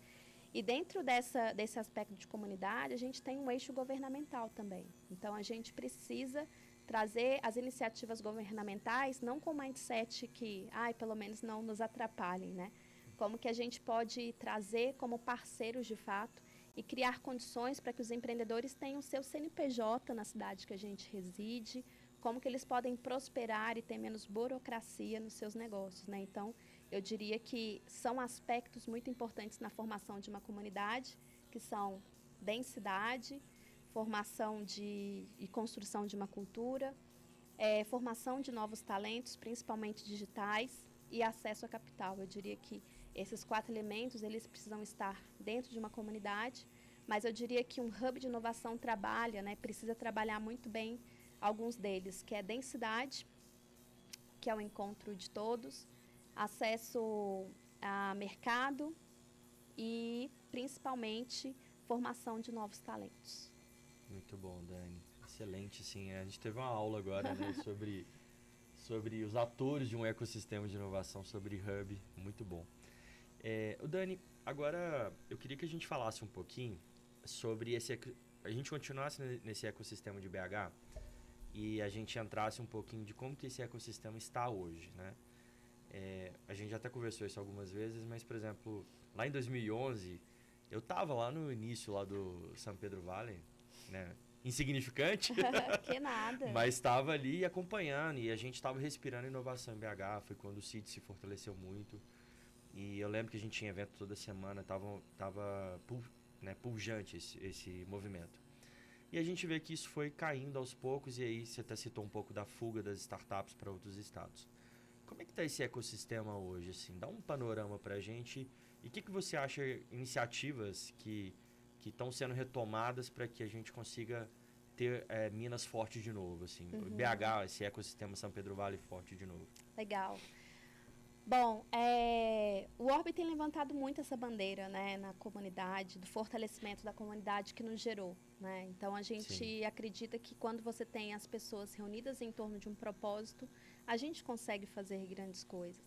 E dentro desse aspecto de comunidade, a gente tem um eixo governamental também. Então, a gente precisa trazer as iniciativas governamentais não com mindset que, pelo menos não nos atrapalhem, né? Como que a gente pode trazer como parceiros de fato e criar condições para que os empreendedores tenham seu CNPJ na cidade que a gente reside, como que eles podem prosperar e ter menos burocracia nos seus negócios, né? Então, eu diria que são aspectos muito importantes na formação de uma comunidade, que são densidade, formação e construção de uma cultura, formação de novos talentos, principalmente digitais, e acesso a capital. Eu diria que esses 4 elementos, eles precisam estar dentro de uma comunidade, mas eu diria que um hub de inovação trabalha, né, precisa trabalhar muito bem alguns deles, que é densidade, que é o encontro de todos, acesso a mercado e, principalmente, formação de novos talentos. Muito bom, Dani. Excelente, sim. A gente teve uma aula agora, né, sobre os atores de um ecossistema de inovação, sobre Hub. Muito bom. O Dani, agora eu queria que a gente falasse um pouquinho sobre a gente continuasse nesse ecossistema de BH e a gente entrasse um pouquinho de como que esse ecossistema está hoje, né? A gente já até conversou isso algumas vezes, mas, por exemplo, lá em 2011, eu estava lá no início lá do São Pedro Valley, né? Insignificante, Que nada. mas estava ali acompanhando e a gente estava respirando inovação em BH. Foi quando o CIT se fortaleceu muito. E eu lembro que a gente tinha evento toda semana, tava pujante esse movimento. E a gente vê que isso foi caindo aos poucos, e aí você até citou um pouco da fuga das startups para outros estados. Como é que está esse ecossistema hoje? Assim? Dá um panorama para a gente. E o que você acha iniciativas que estão sendo retomadas para que a gente consiga ter Minas forte de novo? Assim? Uhum. BH, esse ecossistema São Pedro Vale forte de novo. Legal. Bom, o Orbe tem levantado muito essa bandeira, né, na comunidade, do fortalecimento da comunidade que nos gerou, né? Então, a gente acredita que quando você tem as pessoas reunidas em torno de um propósito, a gente consegue fazer grandes coisas.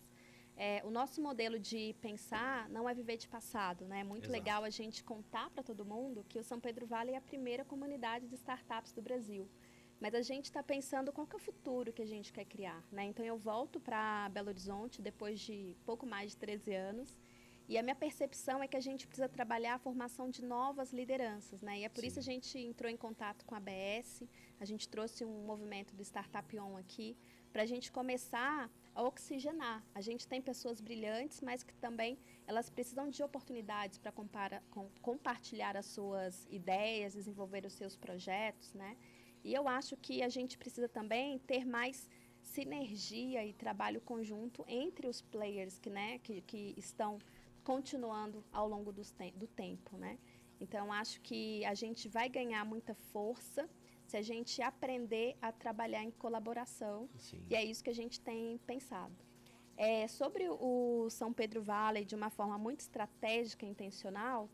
O nosso modelo de pensar não é viver de passado, né? É muito Exato. legal a gente contar para todo mundo que o São Pedro Vale é a primeira comunidade de startups do Brasil. Mas a gente está pensando qual que é o futuro que a gente quer criar, né? Então, eu volto para Belo Horizonte depois de pouco mais de 13 anos. E a minha percepção é que a gente precisa trabalhar a formação de novas lideranças, né? E é por isso a gente entrou em contato com a ABS, a gente trouxe um movimento do Startup On aqui, para a gente começar a oxigenar. A gente tem pessoas brilhantes, mas que também elas precisam de oportunidades para compartilhar as suas ideias, desenvolver os seus projetos, né? E eu acho que a gente precisa também ter mais sinergia e trabalho conjunto entre os players que estão continuando ao longo do tempo, né? Então, acho que a gente vai ganhar muita força se a gente aprender a trabalhar em colaboração. Sim. E é isso que a gente tem pensado. Sobre o São Pedro Valley, de uma forma muito estratégica e intencional,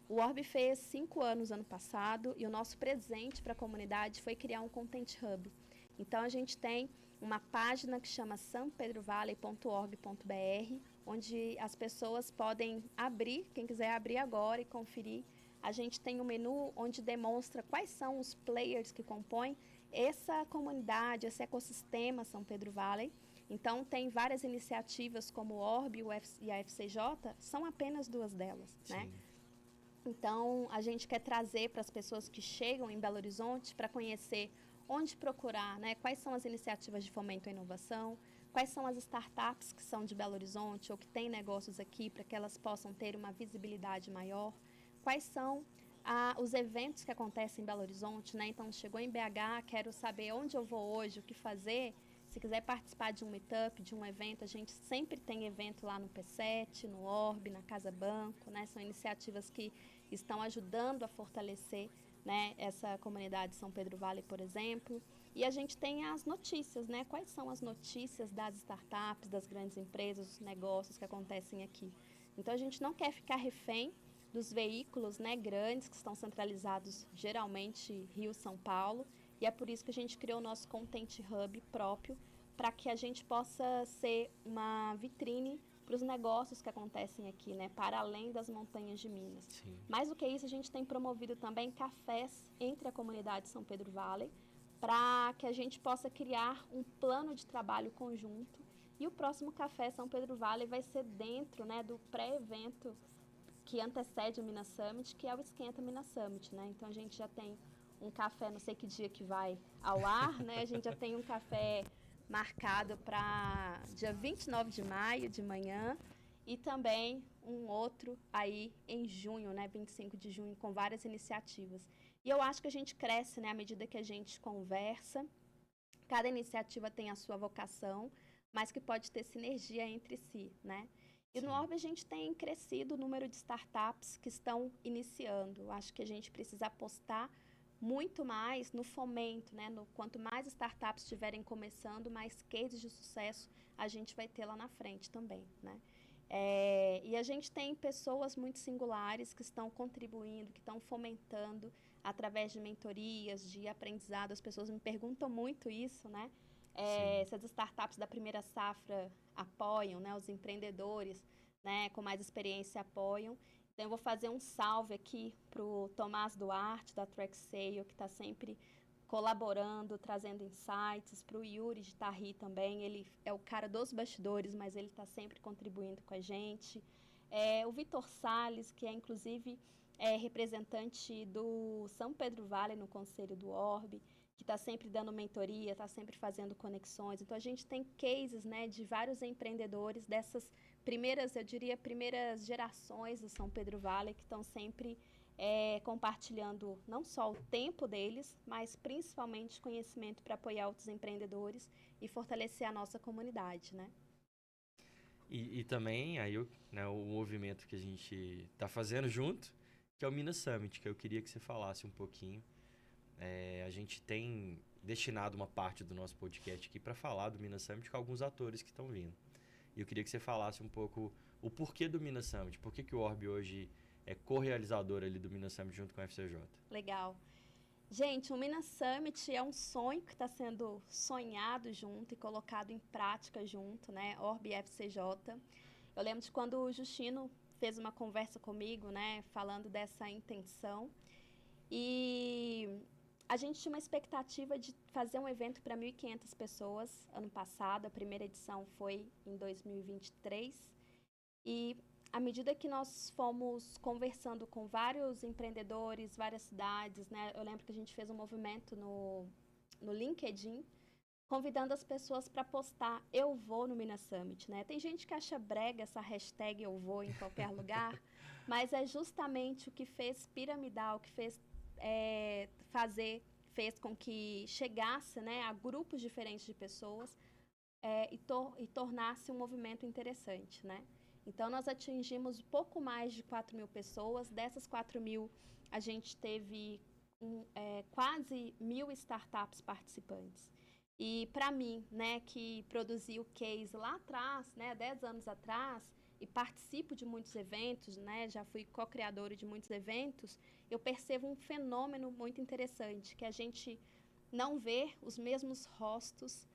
o Orb fez 5 anos ano passado e o nosso presente para a comunidade foi criar um Content Hub. Então, a gente tem uma página que chama sampedrovalley.org.br, onde as pessoas podem abrir, quem quiser abrir agora e conferir. A gente tem um menu onde demonstra quais são os players que compõem essa comunidade, esse ecossistema São Pedro Valley. Então, tem várias iniciativas como o Orb e a FCJ, são apenas 2 delas, né? Então, a gente quer trazer para as pessoas que chegam em Belo Horizonte para conhecer onde procurar, né? Quais são as iniciativas de fomento à inovação, quais são as startups que são de Belo Horizonte ou que têm negócios aqui para que elas possam ter uma visibilidade maior, quais são os eventos que acontecem em Belo Horizonte, né? Então, chegou em BH, quero saber onde eu vou hoje, o que fazer. Se quiser participar de um meetup, de um evento, a gente sempre tem evento lá no P7, no Orb, na Casa Banco, né? São iniciativas que estão ajudando a fortalecer, né, essa comunidade São Pedro Valley, por exemplo. E a gente tem as notícias, né? Quais são as notícias das startups, das grandes empresas, dos negócios que acontecem aqui. Então, a gente não quer ficar refém dos veículos, né, grandes que estão centralizados geralmente Rio, São Paulo. E é por isso que a gente criou o nosso Content Hub próprio, para que a gente possa ser uma vitrine para os negócios que acontecem aqui, né, para além das montanhas de Minas. Sim. Mais do que isso, a gente tem promovido também cafés entre a comunidade São Pedro Valley, para que a gente possa criar um plano de trabalho conjunto. E o próximo Café São Pedro Valley vai ser dentro, né, do pré-evento que antecede o Minas Summit, que é o Esquenta Minas Summit, né? Então, a gente já tem um café, não sei que dia que vai ao ar, né? A gente já tem um café marcado para dia 29 de maio, de manhã, e também um outro aí em junho, né? 25 de junho, com várias iniciativas. E eu acho que a gente cresce, né? À medida que a gente conversa. Cada iniciativa tem a sua vocação, mas que pode ter sinergia entre si, né? E no Orb a gente tem crescido o número de startups que estão iniciando. Acho que a gente precisa apostar muito mais no fomento, né? Quanto mais startups estiverem começando, mais cases de sucesso a gente vai ter lá na frente também, né? E a gente tem pessoas muito singulares que estão contribuindo, que estão fomentando através de mentorias, de aprendizado. As pessoas me perguntam muito isso, né? Se as startups da primeira safra apoiam, né? Os empreendedores, né, com mais experiência apoiam. Então, eu vou fazer um salve aqui para o Tomás Duarte, da TrackSale, que está sempre colaborando, trazendo insights, para o Yuri de Tarri também. Ele é o cara dos bastidores, mas ele está sempre contribuindo com a gente. O Vitor Salles, que é, inclusive, representante do São Pedro Valley no Conselho do Orb, que está sempre dando mentoria, está sempre fazendo conexões. Então, a gente tem cases, né, de vários empreendedores dessas primeiras gerações do São Pedro Valley, que estão sempre compartilhando não só o tempo deles, mas principalmente conhecimento para apoiar outros empreendedores e fortalecer a nossa comunidade, né? E também aí né, o movimento que a gente está fazendo junto, que é o Minas Summit, que eu queria que você falasse um pouquinho. A gente tem destinado uma parte do nosso podcast aqui para falar do Minas Summit com alguns atores que estão vindo. E eu queria que você falasse um pouco o porquê do Minas Summit, por que o Orb hoje é co-realizador ali do Minas Summit junto com a FCJ. Legal. Gente, o Minas Summit é um sonho que está sendo sonhado junto e colocado em prática junto, né? Orb e FCJ. Eu lembro de quando o Justino fez uma conversa comigo, né? Falando dessa intenção. E a gente tinha uma expectativa de fazer um evento para 1.500 pessoas ano passado. A primeira edição foi em 2023. E à medida que nós fomos conversando com vários empreendedores, várias cidades, né? Eu lembro que a gente fez um movimento no LinkedIn, convidando as pessoas para postar "eu vou no Minas Summit", né? Tem gente que acha brega essa hashtag "eu vou" em qualquer lugar, mas é justamente o que fez piramidar, o que fez fez com que chegasse, né, a grupos diferentes de pessoas e tornasse um movimento interessante, né? Então, nós atingimos pouco mais de 4.000 pessoas. Dessas 4.000, a gente teve quase 1.000 startups participantes. E para mim, né, que produzi o case lá atrás, né, 10 anos atrás, e participo de muitos eventos, né, já fui co-criadora de muitos eventos, eu percebo um fenômeno muito interessante, que a gente não vê os mesmos rostos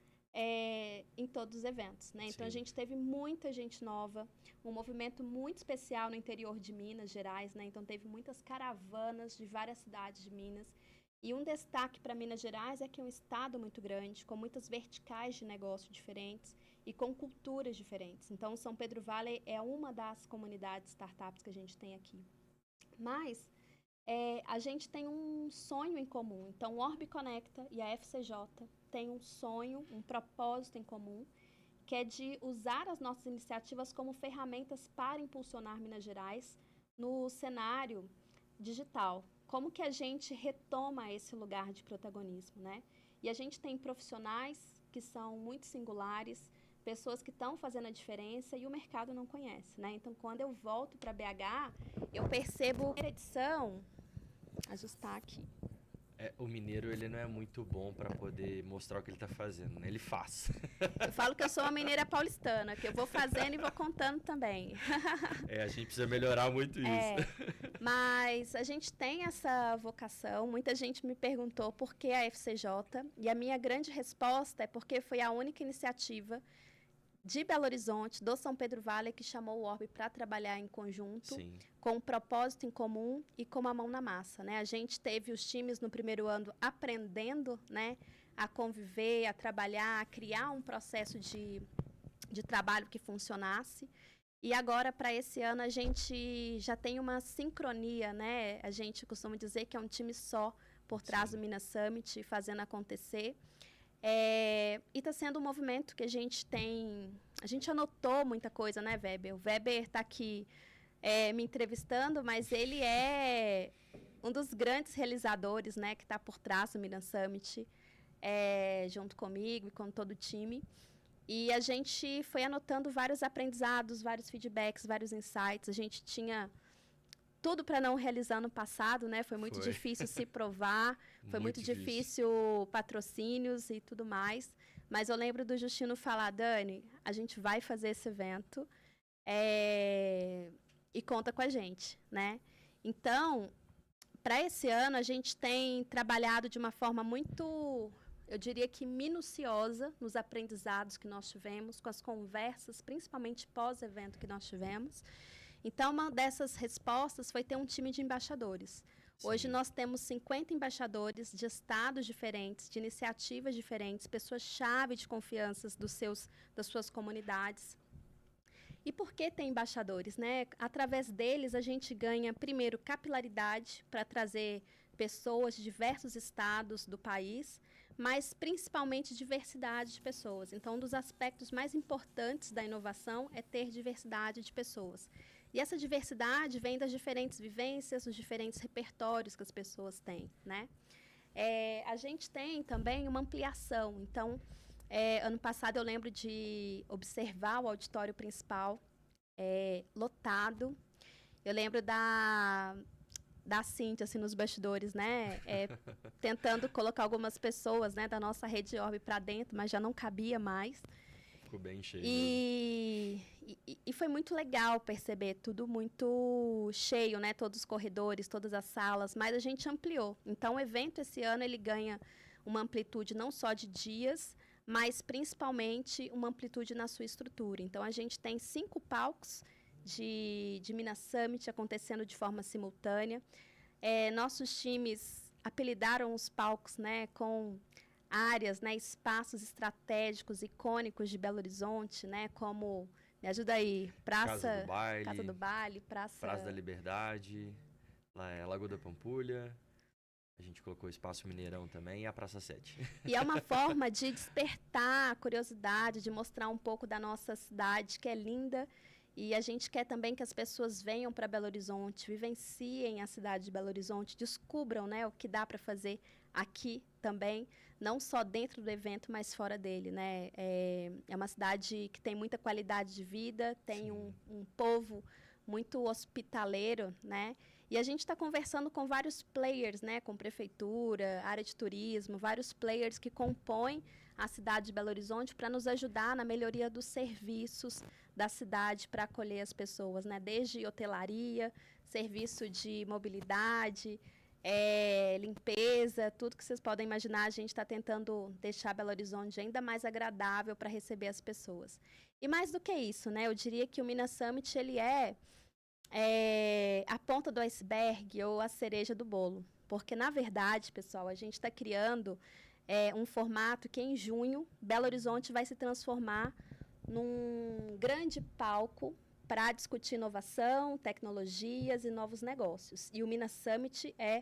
em todos os eventos, né? Então, a gente teve muita gente nova, um movimento muito especial no interior de Minas Gerais, né? Então, teve muitas caravanas de várias cidades de Minas. E um destaque para Minas Gerais é que é um estado muito grande, com muitas verticais de negócio diferentes e com culturas diferentes. Então, São Pedro Valley é uma das comunidades startups que a gente tem aqui. Mas a gente tem um sonho em comum. Então, o Orbe Conecta e a FCJ têm um sonho, um propósito em comum, que é de usar as nossas iniciativas como ferramentas para impulsionar Minas Gerais no cenário digital. Como que a gente retoma esse lugar de protagonismo, né? E a gente tem profissionais que são muito singulares, pessoas que estão fazendo a diferença e o mercado não conhece, né? Então, quando eu volto para BH, eu percebo a edição. Ajustar aqui. O mineiro, ele não é muito bom para poder mostrar o que ele tá fazendo, né? Ele faz. Eu falo que eu sou uma mineira paulistana, que eu vou fazendo e vou contando também. A gente precisa melhorar muito isso. Mas a gente tem essa vocação. Muita gente me perguntou por que a FCJ, e a minha grande resposta é porque foi a única iniciativa de Belo Horizonte, do São Pedro Valley, que chamou o Orbe para trabalhar em conjunto, com um propósito em comum e com uma mão na massa, né? A gente teve os times no primeiro ano aprendendo, né, a conviver, a trabalhar, a criar um processo de trabalho que funcionasse. E agora, para esse ano, a gente já tem uma sincronia, né? A gente costuma dizer que é um time só por trás do Minas Summit, fazendo acontecer. E está sendo um movimento que a gente tem... A gente anotou muita coisa, né, Weber? O Weber está aqui me entrevistando, mas ele é um dos grandes realizadores, né, que está por trás do Minas Summit, junto comigo e com todo o time. E a gente foi anotando vários aprendizados, vários feedbacks, vários insights. A gente tinha tudo para não realizar no passado, né? Foi muito difícil se provar, foi muito difícil patrocínios e tudo mais. Mas eu lembro do Justino falar, Dani, a gente vai fazer esse evento e conta com a gente, né? Então, para esse ano, a gente tem trabalhado de uma forma muito, eu diria que minuciosa, nos aprendizados que nós tivemos, com as conversas, principalmente pós-evento que nós tivemos. Então, uma dessas respostas foi ter um time de embaixadores. Hoje nós temos 50 embaixadores de estados diferentes, de iniciativas diferentes, pessoas-chave de confiança das suas comunidades. E por que tem embaixadores, né? Através deles, a gente ganha, primeiro, capilaridade para trazer pessoas de diversos estados do país, mas principalmente diversidade de pessoas. Então, um dos aspectos mais importantes da inovação é ter diversidade de pessoas. E essa diversidade vem das diferentes vivências, dos diferentes repertórios que as pessoas têm, né? A gente tem também uma ampliação. Então, ano passado eu lembro de observar o auditório principal lotado. Eu lembro da Cíntia, assim, nos bastidores, né? Tentando colocar algumas pessoas, né, da nossa rede Orbe para dentro, mas já não cabia mais. Ficou bem cheio. E foi muito legal perceber tudo muito cheio, né? Todos os corredores, todas as salas, mas a gente ampliou. Então, o evento esse ano ele ganha uma amplitude não só de dias, mas principalmente uma amplitude na sua estrutura. Então, a gente tem 5 palcos de Minas Summit acontecendo de forma simultânea. Nossos times apelidaram os palcos, né, com áreas, né, espaços estratégicos, icônicos de Belo Horizonte, né, como, me ajuda aí, Casa do Baile, Praça da Liberdade, Lagoa da Pampulha, a gente colocou o Espaço Mineirão também e a Praça 7. E é uma forma de despertar a curiosidade, de mostrar um pouco da nossa cidade, que é linda, e a gente quer também que as pessoas venham para Belo Horizonte, vivenciem a cidade de Belo Horizonte, descubram, né, o que dá para fazer aqui também. não só dentro do evento, mas fora dele, né? É uma cidade que tem muita qualidade de vida, tem um povo muito hospitaleiro, né? E a gente está conversando com vários players, né? Com prefeitura, área de turismo, vários players que compõem a cidade de Belo Horizonte para nos ajudar na melhoria dos serviços da cidade para acolher as pessoas, né? Desde hotelaria, serviço de mobilidade, limpeza, tudo que vocês podem imaginar, a gente está tentando deixar Belo Horizonte ainda mais agradável para receber as pessoas. E mais do que isso, né? Eu diria que o Minas Summit, ele é a ponta do iceberg ou a cereja do bolo. Porque, na verdade, pessoal, a gente está criando um formato que, em junho, Belo Horizonte vai se transformar num grande palco para discutir inovação, tecnologias e novos negócios. E o Minas Summit é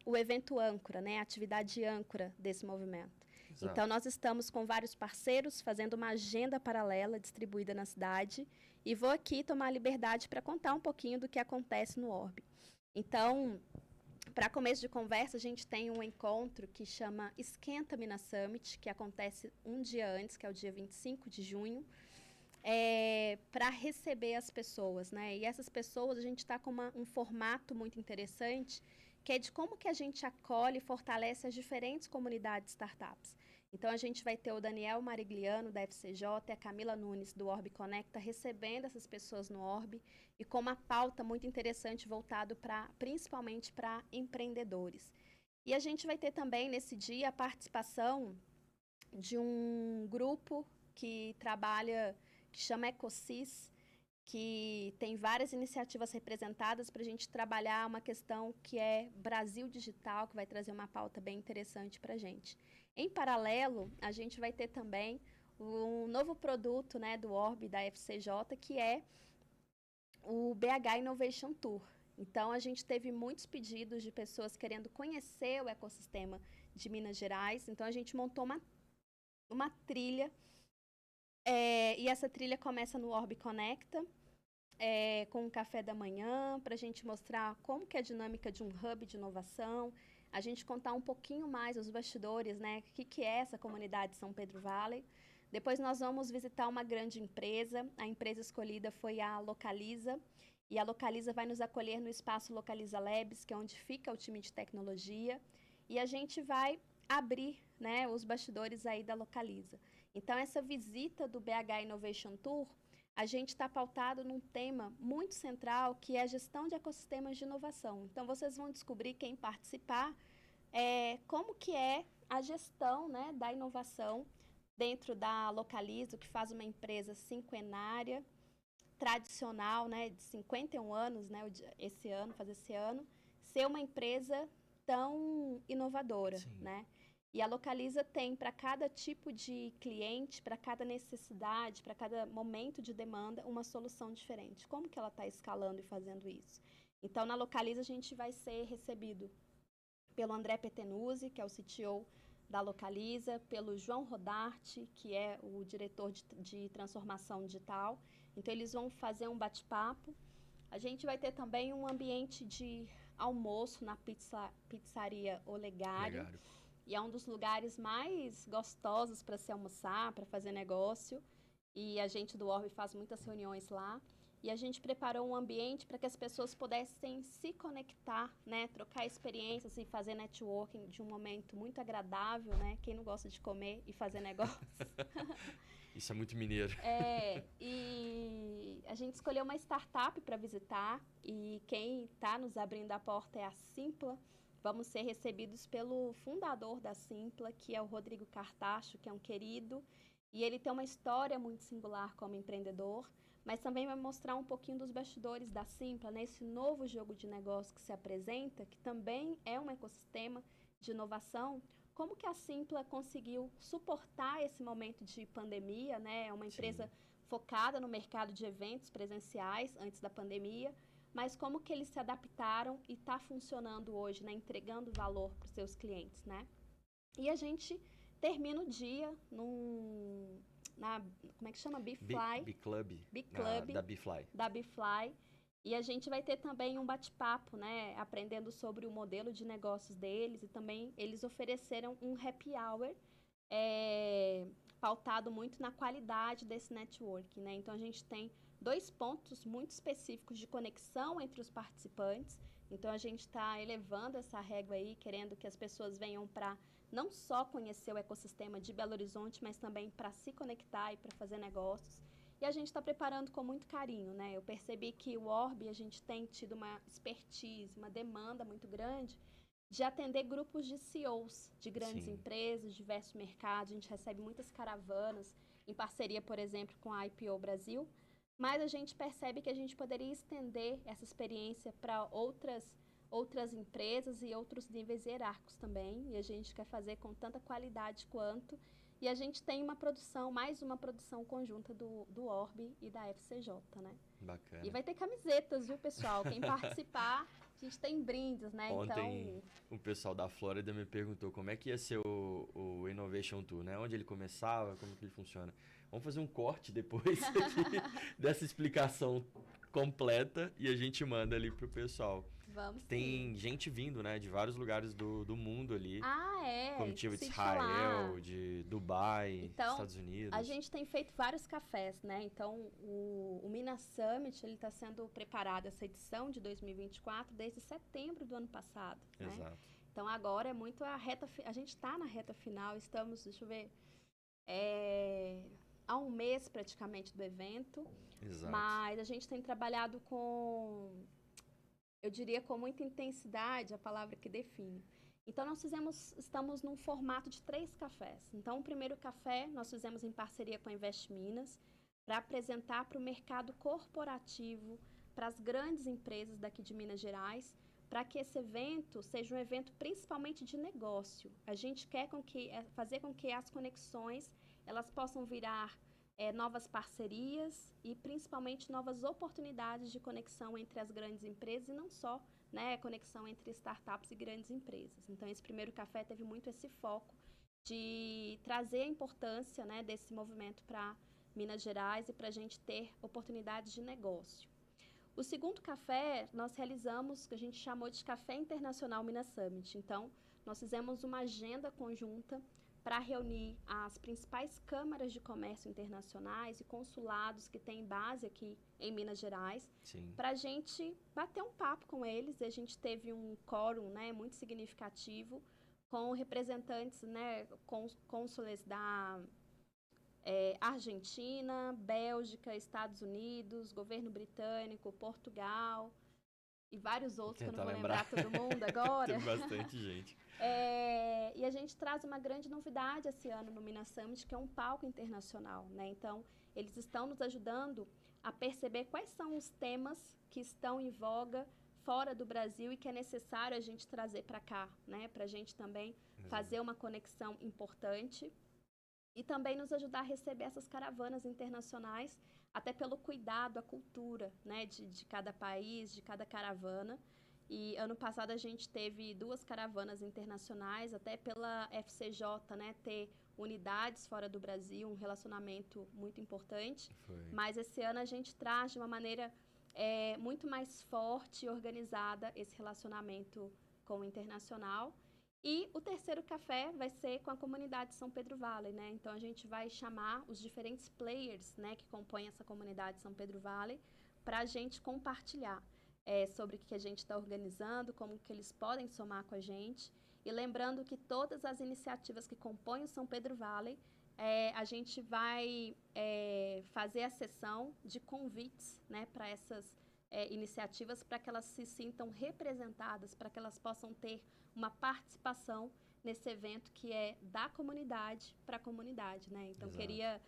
o evento âncora, né, a atividade âncora desse movimento. Exato. Então, nós estamos com vários parceiros fazendo uma agenda paralela distribuída na cidade e vou aqui tomar a liberdade para contar um pouquinho do que acontece no Orbe. Então, para começo de conversa, a gente tem um encontro que chama Esquenta Minas Summit, que acontece um dia antes, que é o dia 25 de junho, para receber as pessoas, né? E essas pessoas, a gente está com um formato muito interessante, que é de como que a gente acolhe e fortalece as diferentes comunidades startups. Então, a gente vai ter o Daniel Marigliano, da FCJ, e a Camila Nunes, do Orbe Conecta, recebendo essas pessoas no Orbe, e com uma pauta muito interessante voltado principalmente para empreendedores. E a gente vai ter também, nesse dia, a participação de um grupo que trabalha, que chama Ecosis, que tem várias iniciativas representadas para a gente trabalhar uma questão que é Brasil Digital, que vai trazer uma pauta bem interessante para a gente. Em paralelo, a gente vai ter também um novo produto, né, do Orbe, da FCJ, que é o BH Innovation Tour. Então, a gente teve muitos pedidos de pessoas querendo conhecer o ecossistema de Minas Gerais. Então, a gente montou uma trilha, e essa trilha começa no Orbe Conecta, com um café da manhã, para a gente mostrar como que é a dinâmica de um hub de inovação, a gente contar um pouquinho mais os bastidores, né? O que é essa comunidade São Pedro Valley. Depois nós vamos visitar uma grande empresa. A empresa escolhida foi a Localiza. E a Localiza vai nos acolher no espaço Localiza Labs, que é onde fica o time de tecnologia. E a gente vai abrir, né, os bastidores aí da Localiza. Então, essa visita do BH Innovation Tour, a gente está pautado num tema muito central, que é a gestão de ecossistemas de inovação. Então, vocês vão descobrir, quem participar, como que é a gestão, né, da inovação dentro da Localiza, que faz uma empresa cinquenária, tradicional, né, de 51 anos, né, esse ano, ser uma empresa tão inovadora, sim, né? E a Localiza tem, para cada tipo de cliente, para cada necessidade, para cada momento de demanda, uma solução diferente. Como que ela está escalando e fazendo isso? Então, na Localiza, a gente vai ser recebido pelo André Petenuzzi, que é o CTO da Localiza, pelo João Rodarte, que é o diretor de transformação digital. Então, eles vão fazer um bate-papo. A gente vai ter também um ambiente de almoço na pizzaria Olegário. E é um dos lugares mais gostosos para se almoçar, para fazer negócio. E a gente do Orbe faz muitas reuniões lá. E a gente preparou um ambiente para que as pessoas pudessem se conectar, né? Trocar experiências e fazer networking de um momento muito agradável, né? Quem não gosta de comer e fazer negócio. Isso é muito mineiro. E a gente escolheu uma startup para visitar. E quem está nos abrindo a porta é a Simpla. Vamos ser recebidos pelo fundador da Simpla, que é o Rodrigo Cartacho, que é um querido. E ele tem uma história muito singular como empreendedor, mas também vai mostrar um pouquinho dos bastidores da Simpla, nesse novo jogo de negócio que se apresenta, que também é um ecossistema de inovação. Como que a Simpla conseguiu suportar esse momento de pandemia, né? É uma empresa, sim, focada no mercado de eventos presenciais antes da pandemia, mas como que eles se adaptaram e está funcionando hoje, né? Entregando valor para os seus clientes, né? E a gente termina o dia como é que chama? B-Fly. B-Club. B-Club. Da B-Fly. Da B-Fly. E a gente vai ter também um bate-papo, né, aprendendo sobre o modelo de negócios deles e também eles ofereceram um happy hour pautado muito na qualidade desse network, né? Então a gente tem 2 pontos muito específicos de conexão entre os participantes. Então a gente está elevando essa régua aí, querendo que as pessoas venham para não só conhecer o ecossistema de Belo Horizonte, mas também para se conectar e para fazer negócios. E a gente está preparando com muito carinho, né? Eu percebi que o Orb, a gente tem tido uma expertise, uma demanda muito grande de atender grupos de CEOs de grandes Sim. empresas, diversos mercados. A gente recebe muitas caravanas, em parceria, por exemplo, com a IPO Brasil. Mas a gente percebe que a gente poderia estender essa experiência para outras empresas e outros níveis hierárquicos também. E a gente quer fazer com tanta qualidade quanto. E a gente tem uma produção, mais uma produção conjunta do Orb e da FCJ, né? Bacana. E vai ter camisetas, viu, pessoal? Quem participar, a gente tem brindes, né? Ontem Então, o pessoal da Flórida me perguntou como é que ia ser o Innovation Tour, né? Onde ele começava, como que ele funciona. Vamos fazer um corte depois aqui dessa explicação completa e a gente manda ali pro pessoal. vamos Tem sim. gente vindo, né, de vários lugares do mundo ali. Ah, Comitiva de esqueci de falar. Israel, de Dubai, Então, Estados a Unidos. gente tem feito vários cafés, né? Então, o Minas Summit, ele está sendo preparado, essa edição de 2024, desde setembro do ano passado, né? Exato. Então, agora é muito a gente está na reta final, estamos, deixa eu ver, é, há um mês praticamente do evento, Exato. mas a gente tem trabalhado eu diria com muita intensidade, a palavra que define. Então, estamos num formato de 3 cafés. Então, o primeiro café nós fizemos em parceria com a Invest Minas para apresentar para o mercado corporativo, para as grandes empresas daqui de Minas Gerais, para que esse evento seja um evento principalmente de negócio. A gente quer fazer com que as conexões elas possam virar novas parcerias e principalmente novas oportunidades de conexão entre as grandes empresas e não só, né, conexão entre startups e grandes empresas. Então, esse primeiro café teve muito esse foco de trazer a importância, né, desse movimento para Minas Gerais e para a gente ter oportunidades de negócio. O segundo café, nós realizamos o que a gente chamou de Café Internacional Minas Summit. Então, nós fizemos uma agenda conjunta para reunir as principais câmaras de comércio internacionais e consulados que têm base aqui em Minas Gerais, para a gente bater um papo com eles. E a gente teve um quórum, né, muito significativo com representantes, né, cônsules da Argentina, Bélgica, Estados Unidos, governo britânico, Portugal e vários outros que eu não vou lembrar todo mundo agora. Tem bastante gente. E a gente traz uma grande novidade esse ano no Minas Summit, que é um palco internacional, né? Então, eles estão nos ajudando a perceber quais são os temas que estão em voga fora do Brasil e que é necessário a gente trazer para cá, né? Para a gente também fazer uma conexão importante e também nos ajudar a receber essas caravanas internacionais, até pelo cuidado, a cultura, né? De cada país, de cada caravana. E ano passado a gente teve 2 caravanas internacionais, até pela FCJ, né, ter unidades fora do Brasil, um relacionamento muito importante. Foi. Mas esse ano a gente traz de uma maneira muito mais forte e organizada esse relacionamento com o internacional. E o terceiro café vai ser com a comunidade de São Pedro Valley, né? Então a gente vai chamar os diferentes players, né, que compõem essa comunidade de São Pedro Valley para a gente compartilhar sobre o que a gente está organizando, como que eles podem somar com a gente. E lembrando que todas as iniciativas que compõem o São Pedro Valley, a gente vai fazer a sessão de convites, né, para essas iniciativas, para que elas se sintam representadas, para que elas possam ter uma participação nesse evento que é da comunidade para a comunidade, né? Então, Exato. queria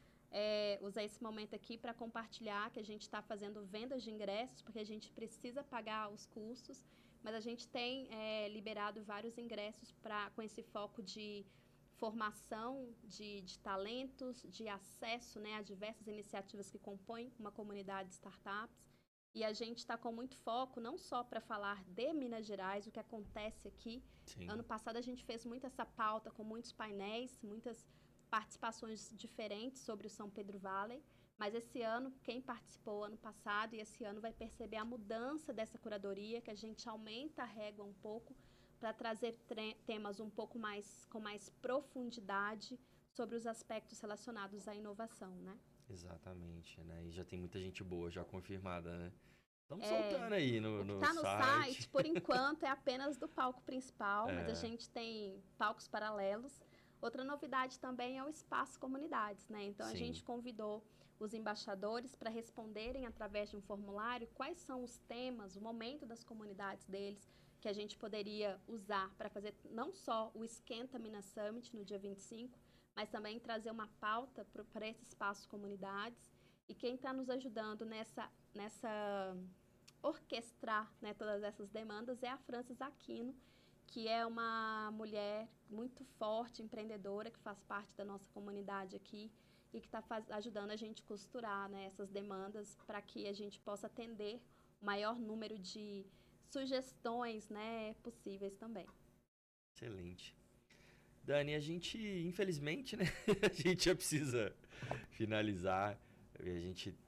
usar esse momento aqui para compartilhar que a gente está fazendo vendas de ingressos, porque a gente precisa pagar os custos, mas a gente tem liberado vários ingressos com esse foco de formação de talentos, de acesso, né, a diversas iniciativas que compõem uma comunidade de startups. E a gente está com muito foco, não só para falar de Minas Gerais, o que acontece aqui. Sim. Ano passado a gente fez muito essa pauta com muitos painéis, muitas participações diferentes sobre o São Pedro Valley, Mas esse ano, quem participou ano passado e esse ano vai perceber a mudança dessa curadoria, que a gente aumenta a régua um pouco para trazer temas um pouco mais com mais profundidade sobre os aspectos relacionados à inovação, né? Exatamente, né? E já tem muita gente boa já confirmada, né? Estamos soltando aí no tá no site. site, por enquanto, é apenas do palco principal, mas a gente tem palcos paralelos. Outra novidade também é o Espaço Comunidades, né? Então, a gente convidou os embaixadores para responderem através de um formulário quais são os temas, o momento das comunidades deles, que a gente poderia usar para fazer não só o Esquenta Minas Summit no dia 25, mas também trazer uma pauta para esse Espaço Comunidades. E quem está nos ajudando nessa orquestrar, né, todas essas demandas é a Frances Aquino, que é uma mulher muito forte, empreendedora, que faz parte da nossa comunidade aqui e que está ajudando a gente costurar, né, essas demandas para que a gente possa atender o maior número de sugestões, né, possíveis também. Excelente. Dani, a gente, infelizmente, né, a gente já precisa finalizar.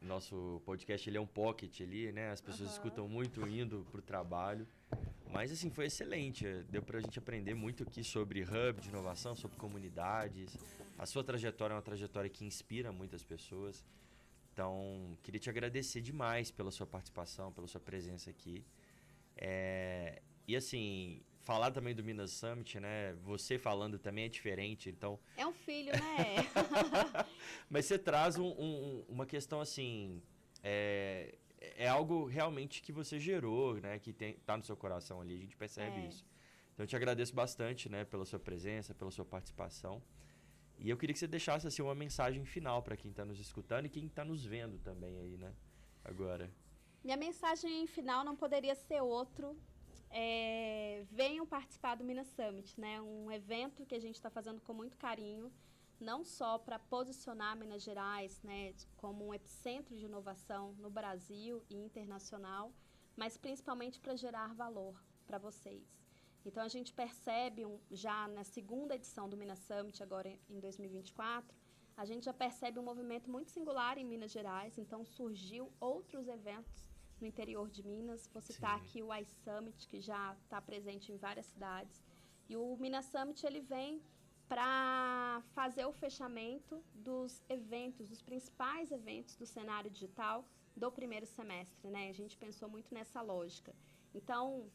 Nosso podcast ele é um pocket ali, né? As pessoas escutam muito indo pro trabalho. Mas, assim, foi excelente. Deu pra gente aprender muito aqui sobre hub de inovação, sobre comunidades. A sua trajetória é uma trajetória que inspira muitas pessoas. Então, queria te agradecer demais pela sua participação, pela sua presença aqui. E, assim, falar também do Minas Summit, né? Você falando também é diferente, então... É um filho, né? Mas você traz uma questão, assim... É algo realmente que você gerou, né? Que tá no seu coração ali, a gente percebe isso. Então, eu te agradeço bastante, né? Pela sua presença, pela sua participação. E eu queria que você deixasse, assim, uma mensagem final para quem está nos escutando e quem está nos vendo também aí, né? Agora. Minha mensagem final não poderia ser outro. Venham participar do Minas Summit, né? Um evento que a gente está fazendo com muito carinho, não só para posicionar Minas Gerais, né, como um epicentro de inovação no Brasil e internacional, mas principalmente para gerar valor para vocês. Então, a gente percebe, já na segunda edição do Minas Summit, agora em 2024, a gente já percebe um movimento muito singular em Minas Gerais. Então, surgiu outros eventos no interior de Minas. Vou citar aqui o iSummit, que já está presente em várias cidades. E o Minas Summit, ele vem para fazer o fechamento dos eventos, dos principais eventos do cenário digital do primeiro semestre, né? A gente pensou muito nessa lógica. Então,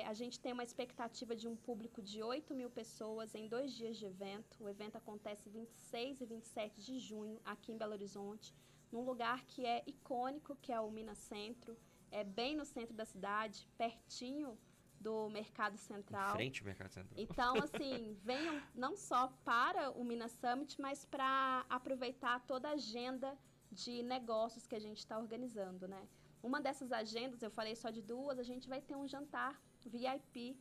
a gente tem uma expectativa de um público de 8.000 pessoas em 2 dias de evento. O evento acontece 26 e 27 de junho, aqui em Belo Horizonte, num lugar que é icônico, que é o Minas Centro, bem no centro da cidade, pertinho do Mercado Central. Em frente ao Mercado Central. Então, assim, venham não só para o Minas Summit, mas para aproveitar toda a agenda de negócios que a gente está organizando, né? Uma dessas agendas, eu falei só de 2, a gente vai ter um jantar VIP,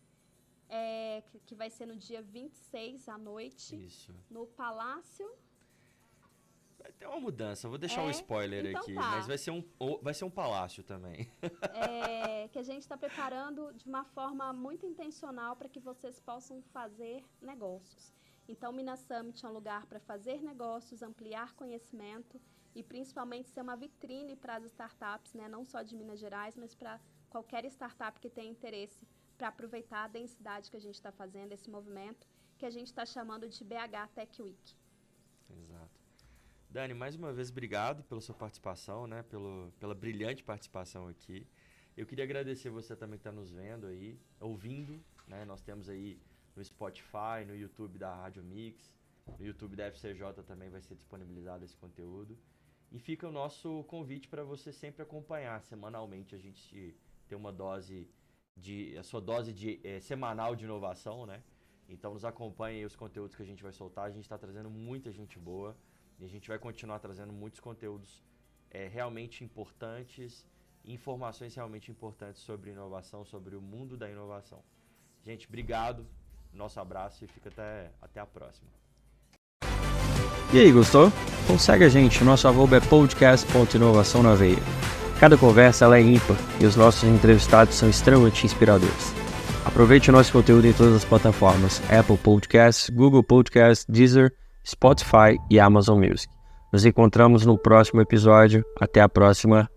que vai ser no dia 26 à noite. Isso. No Palácio. Vai ter uma mudança, vou deixar um spoiler então aqui, tá. mas vai ser um palácio também. Que a gente está preparando de uma forma muito intencional para que vocês possam fazer negócios. Então, o Minas Summit é um lugar para fazer negócios, ampliar conhecimento e principalmente ser uma vitrine para as startups, né? Não só de Minas Gerais, mas para qualquer startup que tenha interesse para aproveitar a densidade que a gente está fazendo, esse movimento que a gente está chamando de BH Tech Week. Exato. Dani, mais uma vez, obrigado pela sua participação, né? Pela brilhante participação aqui. Eu queria agradecer você também que está nos vendo aí, ouvindo, né? Nós temos aí no Spotify, no YouTube da Rádio Mix, no YouTube da FCJ também vai ser disponibilizado esse conteúdo. E fica o nosso convite para você sempre acompanhar semanalmente. A gente tem a sua dose semanal de inovação, né? Então nos acompanhe aí os conteúdos que a gente vai soltar. A gente está trazendo muita gente boa. E a gente vai continuar trazendo muitos conteúdos realmente importantes, informações realmente importantes sobre inovação, sobre o mundo da inovação. Gente, obrigado, nosso abraço e fica até a próxima. E aí, gostou? Então segue a gente, nosso arroba é podcast.inovação na veia. Cada conversa ela é ímpar e os nossos entrevistados são extremamente inspiradores. Aproveite o nosso conteúdo em todas as plataformas, Apple Podcasts, Google Podcasts, Deezer, Spotify e Amazon Music. Nos encontramos no próximo episódio. Até a próxima.